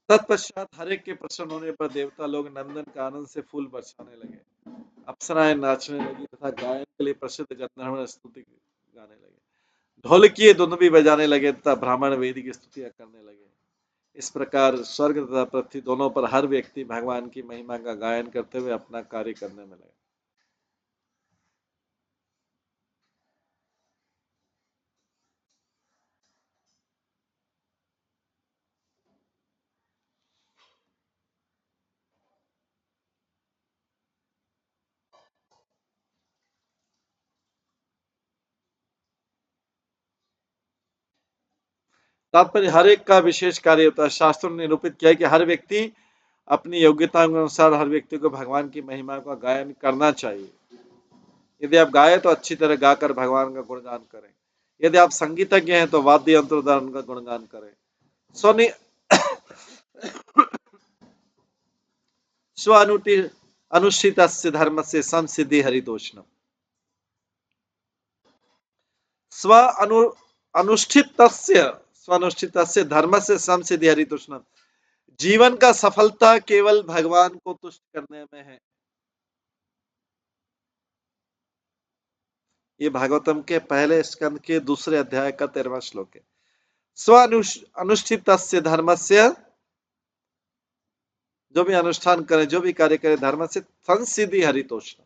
तत्पश्चात हर एक के प्रसन्न होने पर देवता लोग नंदन का आनंद से फूल बरसाने लगे, अप्सराएं नाचने लगी तथा गायन के लिए प्रसिद्ध गंधर्व स्तुति गाने लगे। ढोलकिए धुन भी बजाने लगे तथा ब्राह्मण वेदी की स्तुतियां करने लगे। इस प्रकार स्वर्ग तथा पृथ्वी दोनों पर हर व्यक्ति भगवान की महिमा का गायन करते हुए अपना कार्य करने में लगा। तात्पर्य हर एक का विशेष कार्य होता है। शास्त्रों ने निरूपित किया है कि हर व्यक्ति अपनी योग्यता के अनुसार हर व्यक्ति को भगवान की महिमा का गायन करना चाहिए। यदि आप गाए तो अच्छी तरह गाकर भगवान का गुणगान करें। यदि आप संगीतज्ञ हैं तो वाद्य यंत्र द्वारा उनका गुणगान करें। स्वनि स्व अनुष्ठित धर्म से संसिद्धि हरितोषणम। स्व अनु अनुष्ठित स्वनुष्ठित धर्म से संसिद्धि हरितोषणम। जीवन का सफलता केवल भगवान को तुष्ट करने में है। ये भागवतम के पहले स्कंद के दूसरे अध्याय का 13वां श्लोक है। स्व अनुष्ठित धर्म से, जो भी अनुष्ठान करे, जो भी कार्य करे धर्म से, संसिद्धि हरितोषणम।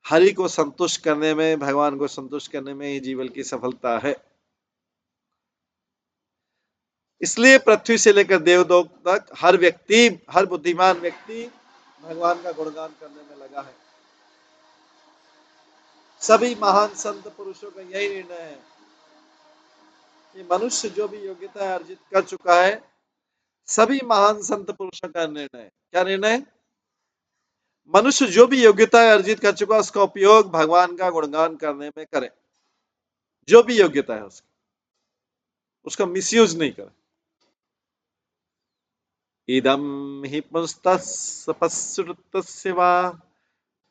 हरि को संतुष्ट करने में, भगवान को संतुष्ट करने में ही जीवन की सफलता है। इसलिए पृथ्वी से लेकर देवलोक तक हर व्यक्ति, हर बुद्धिमान व्यक्ति भगवान का गुणगान करने में लगा है। सभी महान संत पुरुषों का यही निर्णय है कि मनुष्य जो भी योग्यता अर्जित कर चुका है, सभी महान संत पुरुषों का निर्णय है। क्या निर्णय? मनुष्य जो भी योग्यता अर्जित कर चुका है उसका उपयोग भगवान का गुणगान करने में करे। जो भी योग्यता है उसकी, उसका मिसयूज नहीं करे। इदम हि पुंस्तस्पश्रुतस्य वा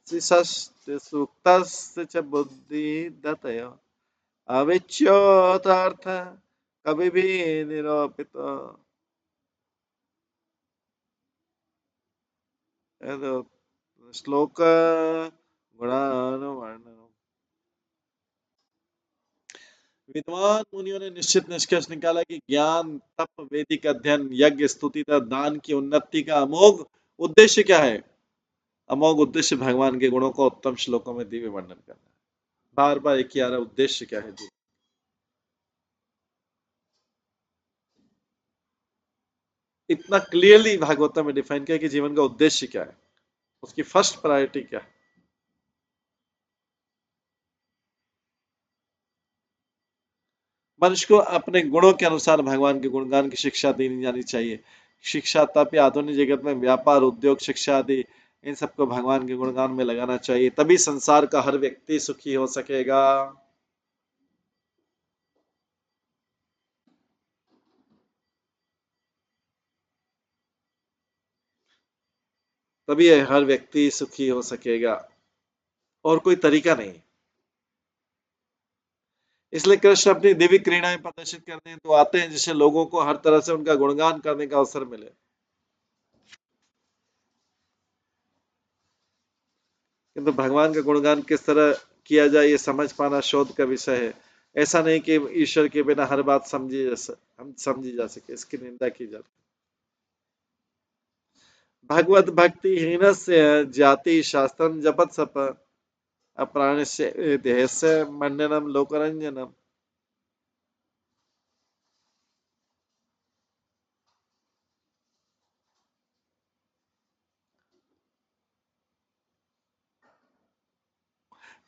सूक्तस्य च बुद्धि दतय अविच्योतार्थ कभी भी निरूपित श्लोक गुणानुवर्णनम। विद्वान मुनियों ने निश्चित निष्कर्ष निकाला कि ज्ञान, तप, वैदिक अध्ययन, यज्ञ, स्तुति तथा दान की उन्नति का अमोघ उद्देश्य क्या है? अमोघ उद्देश्य भगवान के गुणों को उत्तम श्लोकों में दिव्य वर्णन करना है। बार बार एक ही आ रहा उद्देश्य क्या है जी? इतना क्लियरली भागवतम में डिफाइन किया कि जीवन का उद्देश्य क्या है, उसकी फर्स्ट प्रायोरिटी क्या है। मनुष्य को अपने गुणों के अनुसार भगवान के गुणगान की शिक्षा दी जानी चाहिए। शिक्षा, तप या आधुनिक जगत में व्यापार, उद्योग, शिक्षा आदि इन सबको भगवान के गुणगान में लगाना चाहिए, तभी संसार का हर व्यक्ति सुखी हो सकेगा। तभी हर व्यक्ति सुखी हो सकेगा, और कोई तरीका नहीं। इसलिए कृष्ण अपनी दिव्य क्रीड़ाएं प्रदर्शित करते हैं तो आते हैं, जिससे लोगों को हर तरह से उनका गुणगान करने का अवसर मिले। किंतु भगवान का गुणगान किस तरह किया जाए, ये समझ पाना शोध का विषय है। ऐसा नहीं कि ईश्वर के बिना हर बात समझी जा सके, इसकी निंदा की जाती। भगवत भक्ति हीनस्य जाति शास्त्रम जपत सप अप्राणस्य देहस्य मंडनम लोकरंजनम।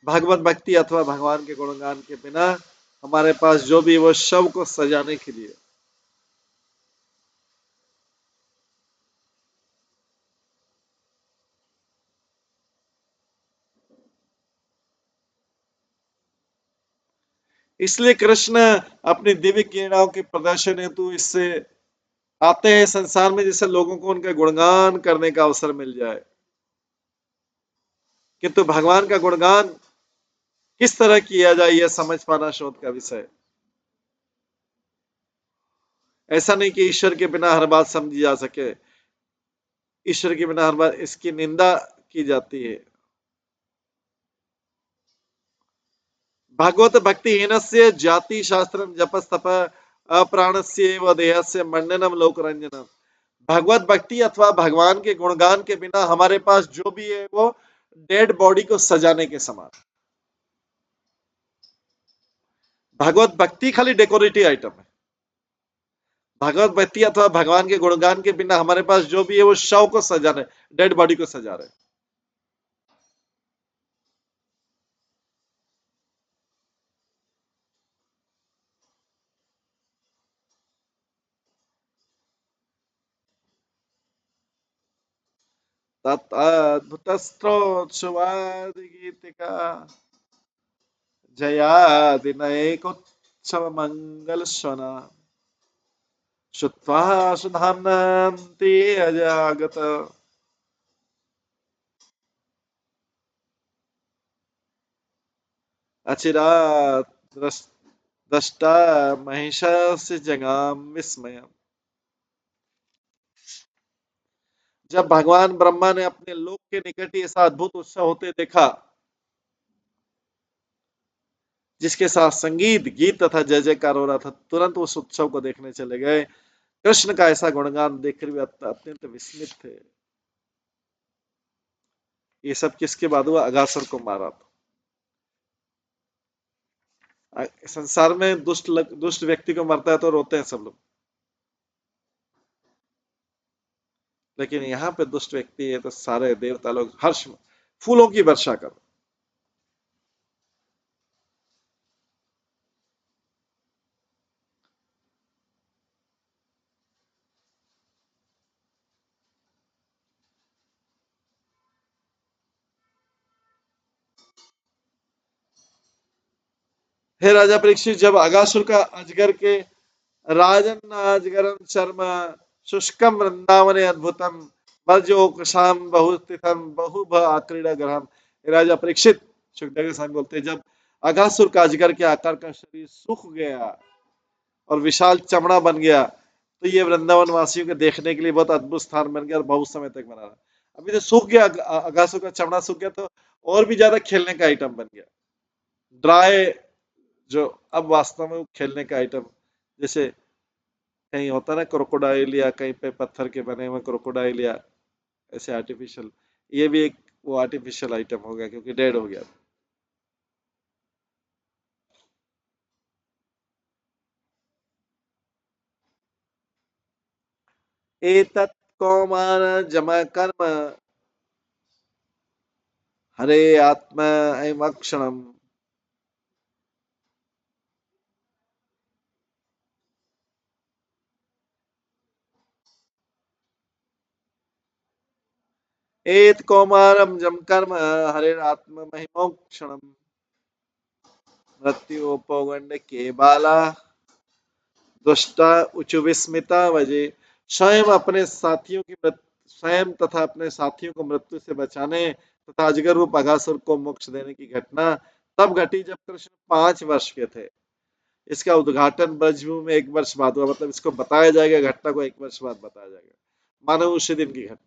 भगवत भक्ति अथवा भगवान के गुणगान के बिना हमारे पास जो भी वो शव को सजाने के लिए। इसलिए कृष्ण अपनी दिव्य क्रीड़ाओं के प्रदर्शन हेतु इससे आते हैं संसार में, जिससे लोगों को उनका गुणगान करने का अवसर मिल जाए। किंतु भगवान का गुणगान किस तरह किया जाए, यह समझ पाना शोध का विषय। ऐसा नहीं कि ईश्वर के बिना हर बात समझी जा सके, ईश्वर के बिना हर बात, इसकी निंदा की जाती है। भगवत भक्ति हीनस्य जाति शास्त्र जपस्तप अप्राणस्य व देहस्य मंडनम लोकरंजनम। भगवत भक्ति अथवा भगवान के गुणगान के बिना हमारे पास जो भी है वो डेड बॉडी को सजाने के समान। भगवत भक्ति खाली डेकोरेटिव आइटम है। भगवत भक्ति अथवा भगवान के गुणगान के बिना हमारे पास जो भी है वो शव को सजा रहे, डेड बॉडी को सजा रहे। तत् स्त्रोत्सवादि गीतिका जयादिनैकोत्सव मंगल स्वना श्रुत्वा सुधाम्नान्ति अजागत अचिरात् दृष्टा महिषस्य जगाम विस्मय। जब भगवान ब्रह्मा ने अपने लोक के निकट ही ऐसा अद्भुत उत्सव होते देखा, जिसके साथ संगीत, गीत तथा जय जयकार हो रहा था, तुरंत उस उत्सव को देखने चले गए। कृष्ण का ऐसा गुणगान देखकर भी अत्यंत विस्मित थे। ये सब किसके बाद हुआ? अगासुर को मारा था। संसार में दुष्ट व्यक्ति को मरता है तो रोते हैं सब लोग, लेकिन यहाँ पे दुष्ट व्यक्ति है तो सारे देवता लोग हर्ष फूलों की वर्षा कर। हे राजा परीक्षित, जब अगासुर का अजगर के राजन अजगरम शर्म शुष्कम वृंदावने अद्भुतम वर्जोकसाम बहुस्थितम बहुभ आक्रीड़ा ग्रहम। राजा परीक्षित, सुखदेव गोस्वामी बोलते हैं, जब अगासुर का अजगर के आकार का शरीर सूख गया और विशाल चमड़ा बन गया, तो ये वृंदावन वासियों के देखने के लिए बहुत अद्भुत स्थान बन गया और बहुत समय तक बना रहा। अभी तो सूख गया, अगासुर का चमड़ा सूख गया, तो और भी ज्यादा खेलने का आइटम बन गया। ड्राई, जो अब वास्तव में वो खेलने का आइटम, जैसे कहीं होता ना क्रोकोडाइल, या कहीं पे पत्थर के बने हुए क्रोकोडाइल, या ऐसे आर्टिफिशियल, ये भी एक वो आर्टिफिशियल आइटम हो गया क्योंकि डेड हो गया। एतत् कौमार जमा कर्म हरे आत्मा ऐमक्षणम। एत कौमारम जम कर्म हरे आत्मा महिमोक्षणम मृत्यु पौगंड के बाला दुष्टा उच्च विस्मिता वजे। स्वयं अपने साथियों की स्वयं तथा अपने साथियों को मृत्यु से बचाने तथा अजगर रूप अघासुर को मोक्ष देने की घटना तब घटी जब कृष्ण 5 वर्ष के थे। इसका उद्घाटन ब्रजभूमि में 1 वर्ष बाद हुआ, मतलब इसको बताया जाएगा, घटना को 1 वर्ष बाद बताया जाएगा, मानो उसी दिन की घटना।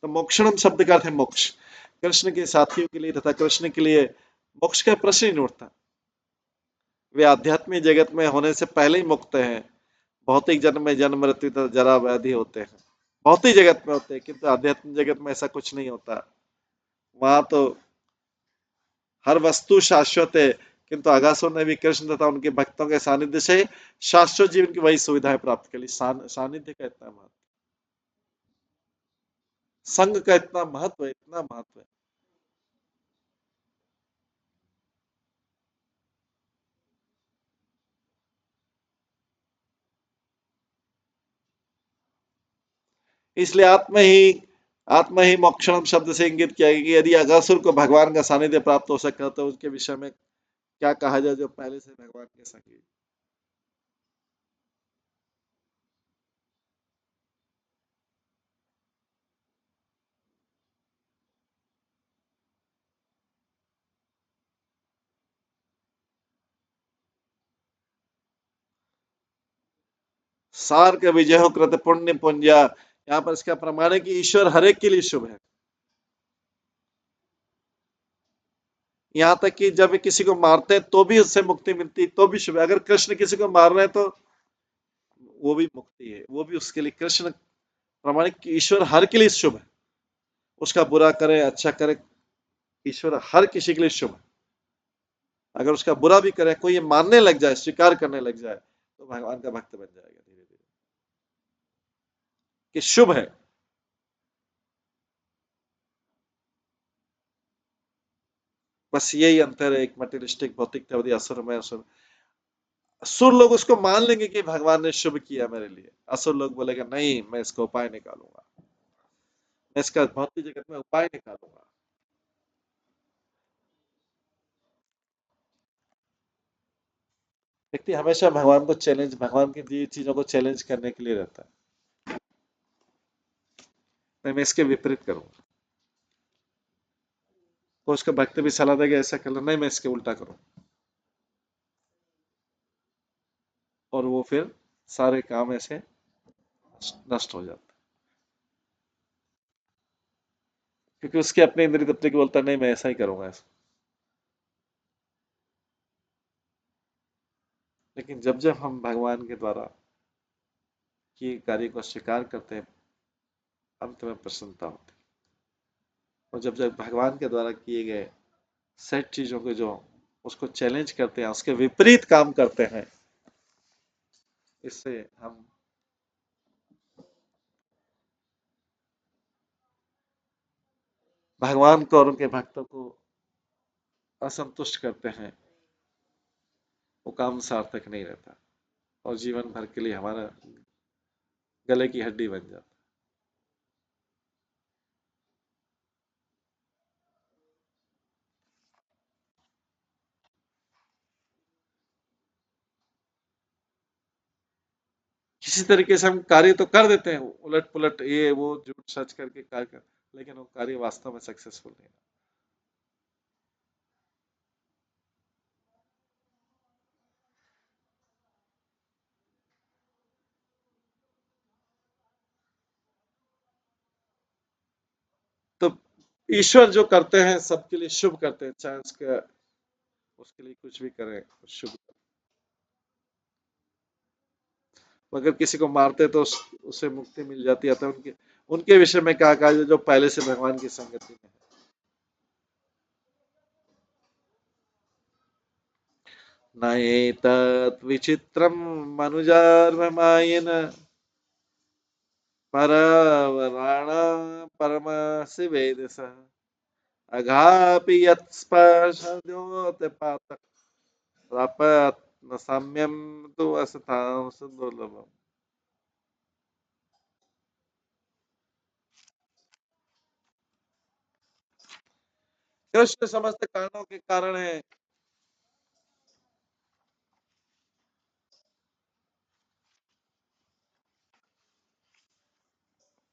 तो मोक्षणम शब्द का अर्थ है मोक्ष। कृष्ण के साथियों के लिए तथा कृष्ण के लिए मोक्ष का प्रश्न ही नहीं उठता। वे आध्यात्मिक जगत में होने से पहले ही मुक्त हैं। भौतिक जन्म में जन्म मृत्यु तथा जरा व्याधि होते हैं, भौतिक जगत में होते हैं, किंतु आध्यात्मिक जगत में ऐसा कुछ नहीं होता। वहां तो हर वस्तु शाश्वत है, किंतु अगासुर ने भी कृष्ण तथा उनके भक्तों के सानिध्य से शाश्वत जीवन की वही सुविधाएं प्राप्त कर ली। सानिध्य का इतना महत्व, संघ का इतना महत्व है, इतना महत्व है। इसलिए आत्मा ही मोक्षणम शब्द से इंगित किया गया कि यदि अगासुर को भगवान का सानिध्य प्राप्त हो सका तो उसके विषय में क्या कहा जाए जो पहले से भगवान के संगी। सार के विजय कृत पुण्य पुंजा। यहाँ पर इसका प्रमाण है कि ईश्वर हर एक के लिए शुभ है। यहाँ तक कि जब किसी को मारते हैं तो भी उससे मुक्ति मिलती, तो भी शुभ है। अगर कृष्ण किसी को मार रहे हैं तो वो भी मुक्ति है, वो भी उसके लिए कृष्ण प्रमाणिक कि ईश्वर हर के लिए शुभ है। उसका बुरा करे अच्छा करे, ईश्वर हर किसी के लिए शुभ है। अगर उसका बुरा भी करे, कोई ये मानने लग जाए, स्वीकार करने लग जाए, तो भगवान का भक्त बन जाएगा धीरे धीरे कि शुभ है। बस यही अंतर है, एक मटेरियलिस्टिक भौतिकतावादी असुर में असुर। असुर लोग उसको मान लेंगे कि भगवान ने शुभ किया मेरे लिए, असुर लोग बोलेगा नहीं, मैं इसका उपाय निकालूंगा, मैं इसका भौतिक जगत में उपाय निकालूंगा। व्यक्ति हमेशा भगवान को चैलेंज, भगवान की दी चीजों को चैलेंज करने के लिए रहता है। मैं इसके विपरीत करूंगा, तो उसका भक्त भी सलाह देगा ऐसा कर लो, नहीं मैं इसके उल्टा करूं, और वो फिर सारे काम ऐसे नष्ट हो जाते, क्योंकि उसके अपने इंद्रिय तृप्ति को बोलता नहीं मैं ऐसा ही करूंगा ऐसा। लेकिन जब जब हम भगवान के द्वारा किए कार्य को स्वीकार करते हैं, अंत में प्रसन्नता होती है। और जब जब भगवान के द्वारा किए गए सेट चीजों को जो उसको चैलेंज करते हैं, उसके विपरीत काम करते हैं, इससे हम भगवान को और उनके भक्तों को असंतुष्ट करते हैं। वो काम सार्थक नहीं रहता और जीवन भर के लिए हमारा गले की हड्डी बन जाता। किसी तरीके से हम कार्य तो कर देते हैं, उलट पुलट ये वो झूठ सच करके कार्य कर, लेकिन वो कार्य वास्तव में सक्सेसफुल नहीं है। तो ईश्वर जो करते हैं सबके लिए शुभ करते हैं, चाहे उसका उसके लिए कुछ भी करें शुभ। अगर किसी को मारते तो उसे मुक्ति मिल जाती है। तो उनके उनके विषय में क्या कहा जो पहले से भगवान की संगति में है। न एतत् विचित्रं मनुजार्वमायेन परवराण परमसि वेदसः अघापि यत्स्पर्शद्योतपातः प्रापत् न साम्यं तु असतां सुदुर्लभम्। कृष्ण समस्त कारणों के कारण है।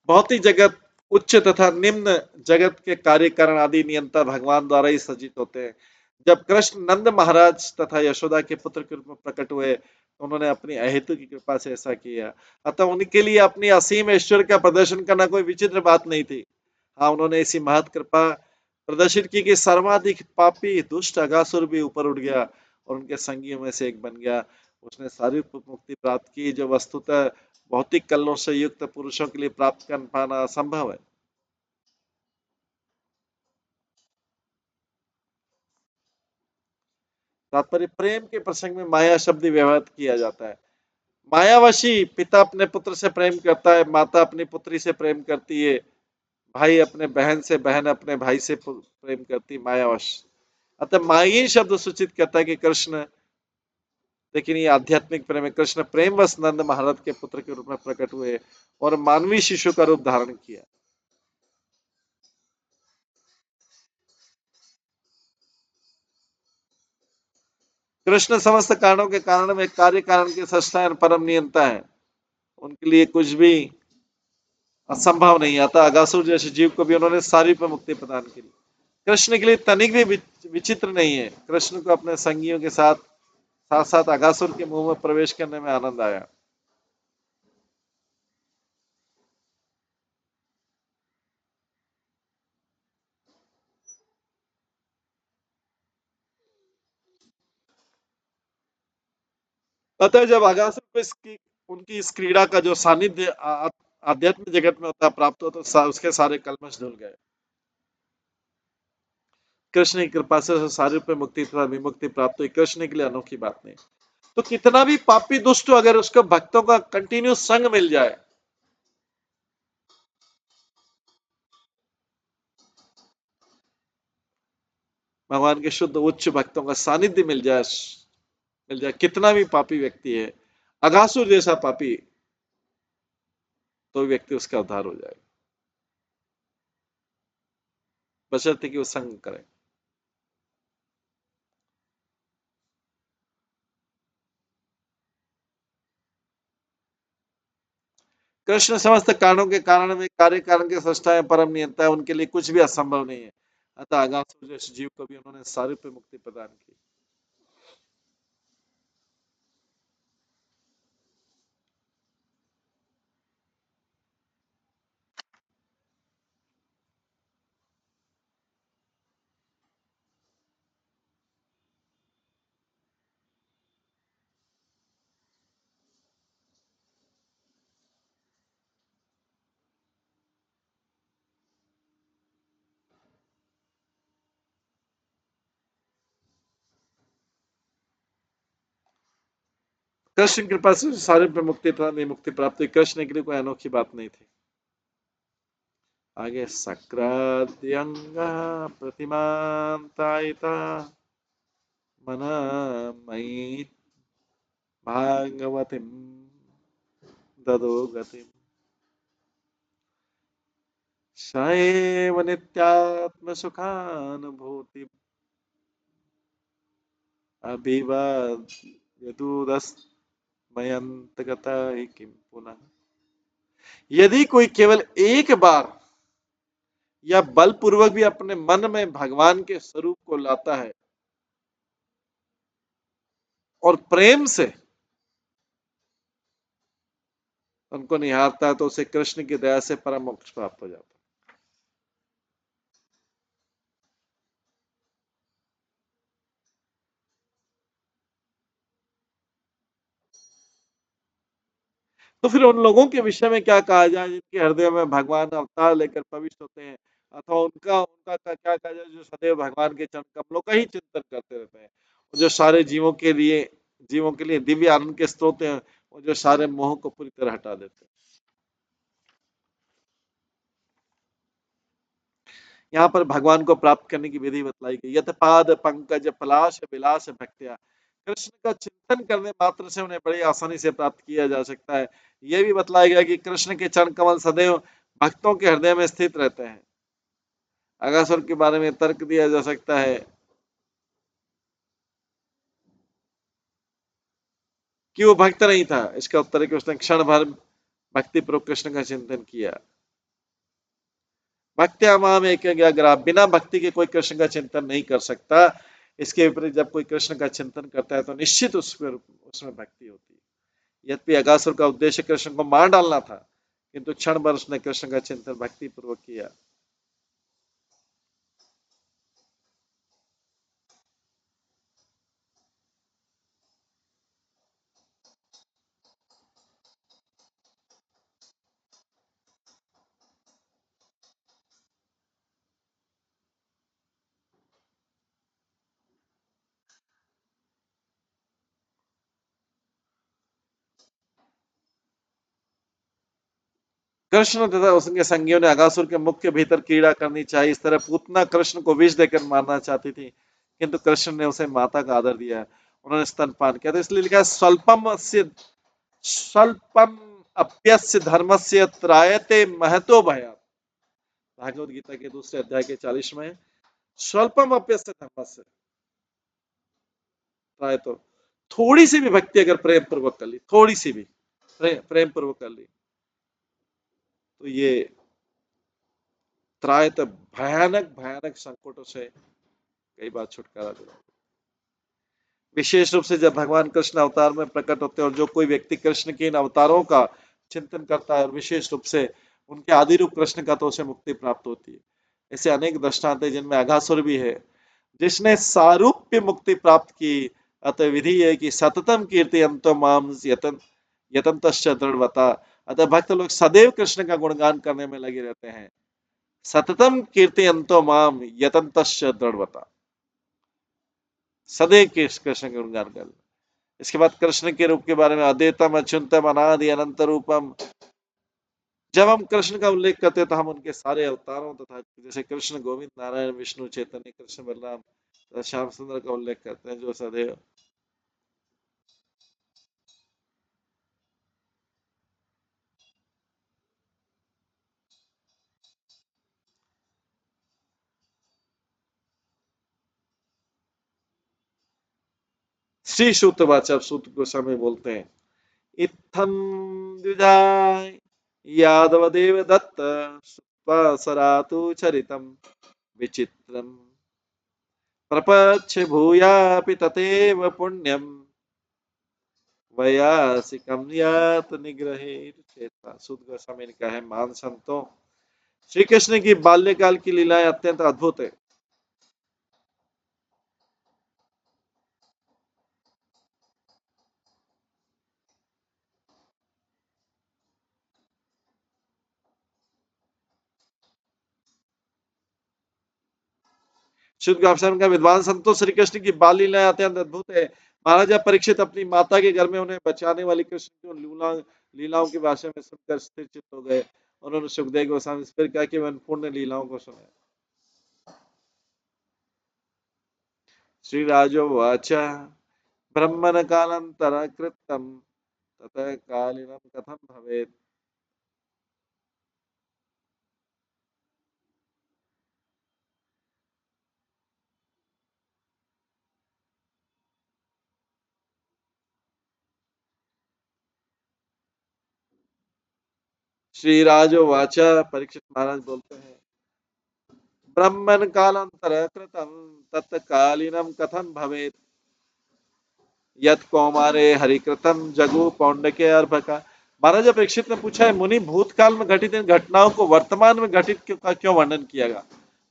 भौतिक जगत उच्च तथा निम्न जगत के कार्य कारण आदि नियंता भगवान द्वारा ही सृजित होते हैं। जब कृष्ण नंद महाराज तथा यशोदा के पुत्र के रूप में प्रकट हुए, उन्होंने अपनी अहेतु की कृपा से ऐसा किया। अतः उनके लिए अपनी असीम ऐश्वर्य का प्रदर्शन करना कोई विचित्र बात नहीं थी। हाँ, उन्होंने ऐसी महत कृपा प्रदर्शित की कि सर्वाधिक पापी दुष्ट अगासुर भी ऊपर उठ गया और उनके संगियों में से एक बन गया। उसने सारी मुक्ति प्राप्त की जो वस्तुतः भौतिक कलनों से युक्त पुरुषों के लिए प्राप्त कर पाना असंभव है। तात्पर्य प्रेम के प्रसंग में माया शब्द व्यवहार किया जाता है। मायावशी पिता अपने पुत्र से प्रेम करता है, माता अपनी पुत्री से प्रेम करती है, भाई अपने बहन से, बहन अपने भाई से प्रेम करती है, मायावश। अतः माई शब्द सूचित करता है कि कृष्ण, लेकिन ये आध्यात्मिक प्रेम है। कृष्ण प्रेमवश नंद महाराज के पुत्र के रूप में प्रकट हुए और मानवीय शिशु का रूप धारण किया। कृष्ण समस्त कारणों के कारण में कार्य कारण के सृष्टा और परम नियंता है। उनके लिए कुछ भी असंभव नहीं आता। अगासुर जैसे जीव को भी उन्होंने सारी पर मुक्ति प्रदान की। कृष्ण के लिए तनिक भी विचित्र नहीं है। कृष्ण को अपने संगियों के साथ साथ साथ अगासुर के मुंह में प्रवेश करने में आनंद आया। अतः जब अगासुर को इसकी उनकी इस क्रीड़ा का जो सानिध्य आध्यात्मिक जगत में होता प्राप्त हो, तो उसके सारे कलमश धुल गए। कृष्ण की कृपा से सारे पे मुक्ति तथा विमुक्ति प्राप्त हुई। कृष्ण के लिए अनोखी बात नहीं। तो कितना भी पापी दुष्ट हो, अगर उसको भक्तों का कंटिन्यू संग मिल जाए, भगवान के शुद्ध उच्च भक्तों का सानिध्य मिल जाए, कितना भी पापी व्यक्ति है, अगासुर जैसा पापी, तो व्यक्ति उसका उद्धार हो जाएगा, बशर्ते कि वो संग करे। कृष्ण समस्त कारणों के कारण में कार्य कारण के सृष्टा है, परम नियंता है, उनके लिए कुछ भी असंभव नहीं है। अतः अगासुर जैसे जीव को भी उन्होंने सारे पे मुक्ति प्रदान की। कृष्ण की कृपा से सारे पे मुक्ति तथा विमुक्ति प्राप्त हुई। कृष्ण के लिए कोई अनोखी बात नहीं थी। आगे सक्राद्यंग प्रतिमांतायिता मन मयि भागवतीं ददो गतिम् स एव नित्यात्मसुखानुभूतिम् अभिवद्यदुदस्तमोगतिम्। मयंतगता हि किं पुनः। यदि कोई केवल एक बार या बलपूर्वक भी अपने मन में भगवान के स्वरूप को लाता है और प्रेम से उनको निहारता है, तो उसे कृष्ण की दया से परम मोक्ष प्राप्त हो जाता है। तो फिर उन लोगों के विषय में क्या कहा जाए जिनके हृदय में भगवान अवतार लेकर प्रविष्ट होते हैं, अथवा उनका उनका क्या कहा जाए जो सदैव भगवान के चरण कमलों का ही चिंतन करते रहते हैं, जो सारे जीवों के लिए दिव्य आनंद के स्रोत हैं, और जो सारे मोह को पूरी तरह हटा देते हैं। यहाँ पर भगवान को प्राप्त करने की विधि बतलाई गई। यत पाद पंकज पलाश विलास भक्त्या, कृष्ण का चिंतन करने मात्र से उन्हें बड़ी आसानी से प्राप्त किया जा सकता है। यह भी बतलाया गया कि कृष्ण के चरण कमल सदैव भक्तों के हृदय में स्थित रहते हैं। अगासुर के बारे में तर्क दिया जा सकता है कि वो भक्त नहीं था। इसका उत्तर है कि उसने क्षण भर भक्ति पूर्वक कृष्ण का चिंतन किया। भक्त्या माम एकाग्रया, बिना भक्ति के कोई कृष्ण का चिंतन नहीं कर सकता। इसके विपरीत जब कोई कृष्ण का चिंतन करता है तो निश्चित उसमें भक्ति होती है। यद्यपि अगासुर का उद्देश्य कृष्ण को मार डालना था, किंतु क्षण भर उसने कृष्ण का चिंतन भक्ति पूर्वक किया। कृष्ण तथा उसके संगियों ने अगासुर के मुख के भीतर क्रीड़ा करनी चाहिए। इस तरह पूतना कृष्ण को विष देकर मारना चाहती थी, किंतु कृष्ण ने उसे माता का आदर दिया। उन्होंने स्तनपान किया, तो इसलिए लिखा है स्वल्पम अप्यस्य धर्मस्य त्रायते महतो भयात्। भागवत गीता के दूसरे अध्याय के 40 में स्वल्पम अप्यस्य धर्मस्य त्रायतो, थोड़ी सी भी भक्ति अगर प्रेम पूर्वक कर ली, थोड़ी सी भी प्रेम पूर्वक कर ली, तो ये त्रायत भयानक भयानक संकटों से कई बार छुटकारा दिलाता है। विशेष रूप से जब भगवान कृष्ण अवतार में प्रकट होते हैं और जो कोई व्यक्ति कृष्ण के इन अवतारों का चिंतन करता है और विशेष रूप से उनके आदि रूप कृष्ण का, तो उसे मुक्ति प्राप्त होती है। ऐसे अनेक दृष्टांत हैं जिनमें अघासुर भी है, जिसने सारूप्य मुक्ति प्राप्त की। अतः विधि है कि सततम कीर्ति अंतो माम यतंतश्च दृढ़वता। अतः भक्त लोग सदैव कृष्ण का गुणगान करने में लगे रहते हैं। सततम कीर्ति अंतो माम यतंतश्च दृढ़वता, सदैव कृष्ण का गुणगान कर। इसके बाद कृष्ण के रूप के बारे में अद्वैतम अच्युतम अनादि अनंत रूपम। जब हम कृष्ण का उल्लेख करते हैं तो हम उनके सारे अवतारों तथा जैसे कृष्ण गोविंद नारायण विष्णु चैतन्य कृष्ण बलराम तथा श्याम सुंदर का उल्लेख करते हैं, जो सदैव श्री सूतवाचक सूत गोस्वामी बोलते हैं, इत्थम द्विजाय यादव देव दत्त सरातु चरितम विचित्रम प्रपच्छ भूयापि ततेव पुण्यम वयासिकम यात निग्रहे चेता। सूत गोस्वामी ने कहा है, मान संतों, श्री कृष्ण की बाल्यकाल की लीलाएं अत्यंत अद्भुत है। शुद्ध गोस्वामी का विद्वान संतों, श्री कृष्ण की बाल लीलाएं अत्यंत अद्भुत है। महाराजा परीक्षित अपनी माता के घर में उन्हें बचाने वाली कृष्ण की लीलाओं की भाषा में सुनकर स्थिर चित्त हो गए। उन्होंने सुखदेव गोस्वामी से फिर कहा कि मैं पूर्ण लीलाओं को सुना। श्री राजोवाच ब्रह्मण कालांतर कृतम ततः कालिनम कथम भवेत्। श्री राजोवाच, परीक्षित महाराज बोलते हैं, ब्रह्मन् कालांतर कृतं तत्कालीनं कथं भवेत् यत् कौमारे हरिकृतं जगु पौंडके अर्भका। महाराज परीक्षित ने पूछा है, मुनि भूतकाल में घटित इन घटनाओं को वर्तमान में घटित का क्यों वर्णन किया?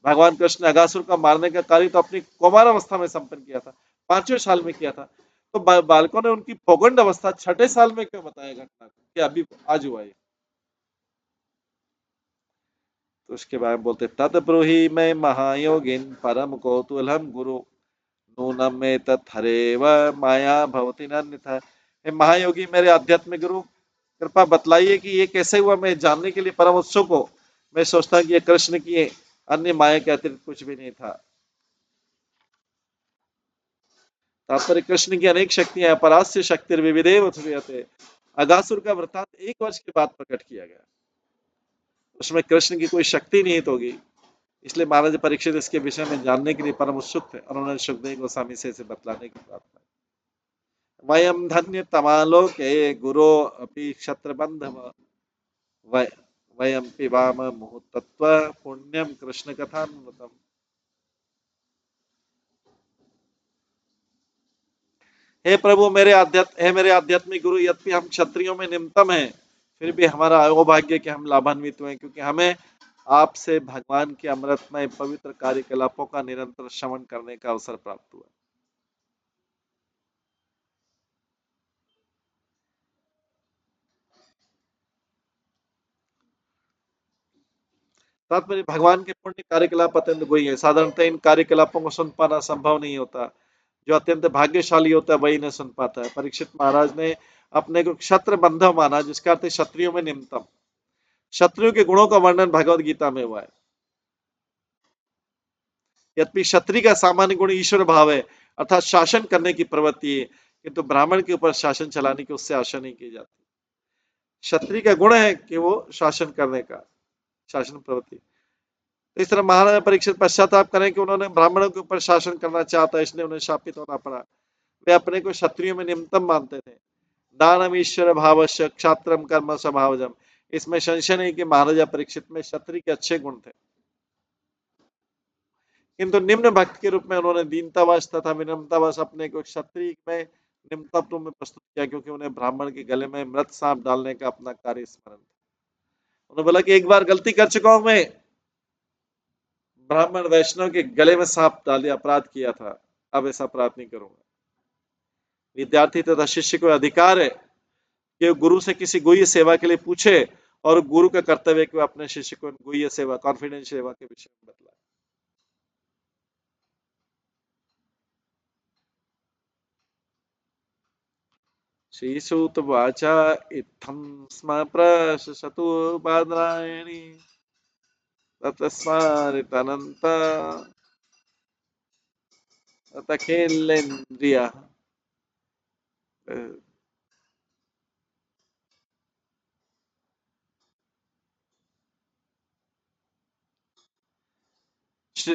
भगवान कृष्ण ने अगासुर का मारने का कार्य तो अपनी कौमार अवस्था में संपन्न किया था, 5वें साल में किया था, तो बालकों ने उनकी पौगंड अवस्था 6ठे साल में क्यों बताया घटना को कि अभी आज हुआ ये? तो उसके बाद बोलते, तद ब्रूहि मैं महायोगिन परम कौतूहलम गुरु नूनम में तत्थरेव माया भवति अन्यथा। हे महायोगी, मेरे आध्यात्मिक गुरु, कृपा बतलाइए कि ये कैसे हुआ। मैं जानने के लिए परम उत्सुक हूँ। मैं सोचता हूँ कि ये कृष्ण की अन्य माया के अतिरिक्त कुछ भी नहीं था। तात्पर्य, कृष्ण की अनेक शक्तियां, परास्य शक्ति विविधेव थे। अगासुर का वृत्तांत 1 वर्ष के बाद प्रकट किया गया, उसमें कृष्ण की कोई शक्ति निहित होगी। इसलिए महाराज परीक्षित इसके विषय में जानने के लिए परम उत्सुक थे और उन्होंने सुखदेव गोस्वामी से इसे बतलाने की प्रार्थना। वयम धन्य तमालोके गुरो अपि क्षत्रबंधव वयम पिबाम मुहूर्तत्व पुण्यम कृष्ण कथामृतम। हे मेरे आध्यात्मिक गुरु, यद्यपि हम क्षत्रियों में निम्नतम हैं, फिर भी हमारा अहोभाग्य कि हम लाभान्वित हुए, क्योंकि हमें आपसे भगवान के अमृतमय पवित्र कार्यकलापों का निरंतर श्रवण करने का अवसर प्राप्त हुआ। तात्पर्य, भगवान के पुण्य कार्यकलाप अत्यंत गुही है। साधारणतः इन कार्यकलापों को सुन पाना संभव नहीं होता। जो अत्यंत भाग्यशाली होता है वही न सुन पाता है। परीक्षित महाराज ने अपने को क्षत्र बंधव माना, जिसका अर्थ क्षत्रियों में निम्नतम। क्षत्रियों के गुणों का वर्णन भगवद गीता में हुआ है। यद्यपि क्षत्रिय का सामान्य गुण ईश्वर भाव है, अर्थात शासन करने की प्रवृत्ति है, किंतु ब्राह्मण के ऊपर शासन चलाने की उससे आशा नहीं की जाती। क्षत्रिय का गुण है कि वो शासन करने का, शासन प्रवृत्ति। तो इस तरह महाराजा परीक्षित पश्चाताप करें कि उन्होंने ब्राह्मणों के ऊपर शासन करना चाहता, इसलिए उन्हें शापित होना पड़ा। वे अपने को क्षत्रियों में निम्नतम मानते थे। दानम ईश्वर भावश्य क्षात्रम कर्म स्वभावजम। इसमें संशय नहीं कि महाराजा परीक्षित में क्षत्रिय के अच्छे गुण थे, किंतु निम्न भक्त के रूप में उन्होंने दीनतावश तथा विनम्रतावश अपने को क्षत्रिय में निम्नतम रूप में प्रस्तुत किया, क्योंकि उन्हें ब्राह्मण के गले में मृत सांप डालने का अपना कार्य स्मरण था। उन्होंने बोला कि एक बार गलती कर चुका हूं मैं, ब्राह्मण वैष्णव के गले में सांप डाल दिया, अपराध किया था, अब ऐसा अपराध नहीं करूंगा। विद्यार्थी तथा शिष्य को अधिकार है कि गुरु से किसी गुह्य सेवा के लिए पूछे, और गुरु का कर्तव्य कि वह अपने शिष्य को गुह्य सेवा, कॉन्फिडेंस सेवा के विषय में बतलाए। श्रीसूत वाचा, इत्थं स्म प्रशसतु बादरायणी ततस्मारितनन्त ततखेलेन्द्रिय।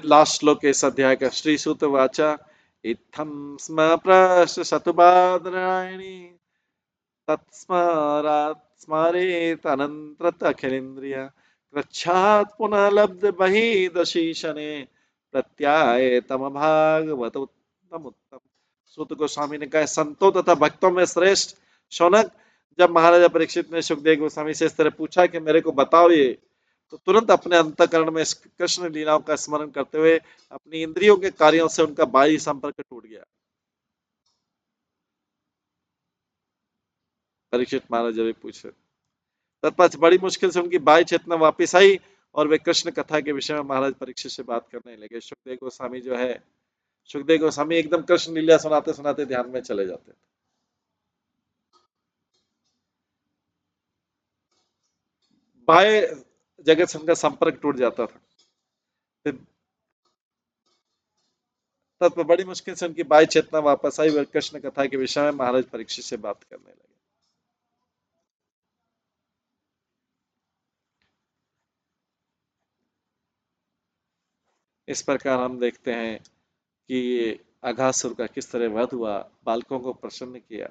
लास्ट श्लोक इस अध्याय का। श्री सूत वाचा, इत्थं स्म प्रशसतु बादरायणी तत्स्मरात् स्मरेत् अनन्तरत अखिलेन्द्रिय कृच्छात् पुनः लब्ध बहिदशीशने प्रत्याय तम भागवत उत्तम उत्तम। सूत गोस्वामी ने कहा, संतों तथा भक्तों में श्रेष्ठ शौनक, जब महाराजा परीक्षित ने सुखदेव गोस्वामी से इस तरह पूछा कि मेरे को बताओ ये, तो तुरंत अपने अंतःकरण में कृष्ण लीलाओं का स्मरण करते हुए अपनी इंद्रियों के कार्यों से उनका बाह्य संपर्क टूट गया। परीक्षित महाराज जब पूछे, तत्पश्चात बड़ी मुश्किल से उनकी बाह्य चेतना वापस आई और वे कृष्ण कथा के विषय में महाराज परीक्षित से बात करने लगे। सुखदेव गोस्वामी जो है, सुखदेव गोस्वामी एकदम कृष्ण लीला सुनाते सुनाते ध्यान में चले जाते थे। बाह्य जगत से उनका संपर्क टूट जाता था। तब बड़ी मुश्किल से उनकी बाह्य चेतना वापस आई, वे कृष्ण कथा के विषय में महाराज परीक्षित से बात करने लगे। इस प्रकार हम देखते हैं कि अघासुर का किस तरह वध हुआ, बालकों को प्रसन्न किया।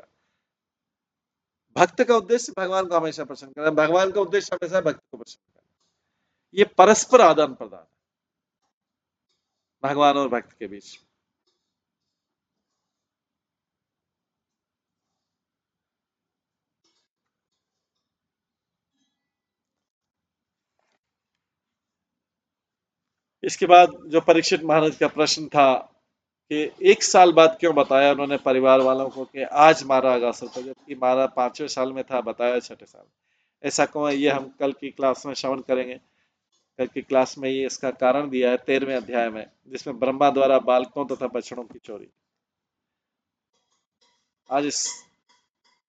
भक्त का उद्देश्य भगवान को हमेशा प्रसन्न करना, भगवान का उद्देश्य हमेशा भक्त को प्रसन्न करना। ये परस्पर आदान प्रदान भगवान और भक्त के बीच। इसके बाद जो परीक्षित महाराज का प्रश्न था कि 1 साल बाद क्यों बताया उन्होंने परिवार वालों को कि आज मारा अगासुर को, जबकि मारा 5वें साल में था, बताया 6ठे साल। ऐसा क्यों है, ये हम कल की क्लास में श्रवण करेंगे। कल की क्लास में ये इसका कारण दिया है 13वें अध्याय में, जिसमें ब्रह्मा द्वारा बालकों तथा बछड़ों की चोरी। आज इस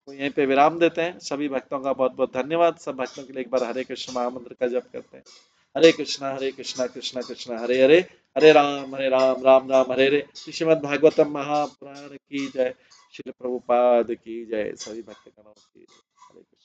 को यहीं पे विराम देते हैं। सभी भक्तों का बहुत बहुत धन्यवाद। सब भक्तों के लिए एक बार हरे कृष्ण महामंत्र का जप करते हैं। हरे कृष्णा कृष्णा कृष्णा हरे हरे, हरे राम राम राम हरे हरे। श्रीमद् भागवतम महापुराण की जय। श्रील प्रभुपाद की जय। सभी भक्तगणों की हरे कृष्ण।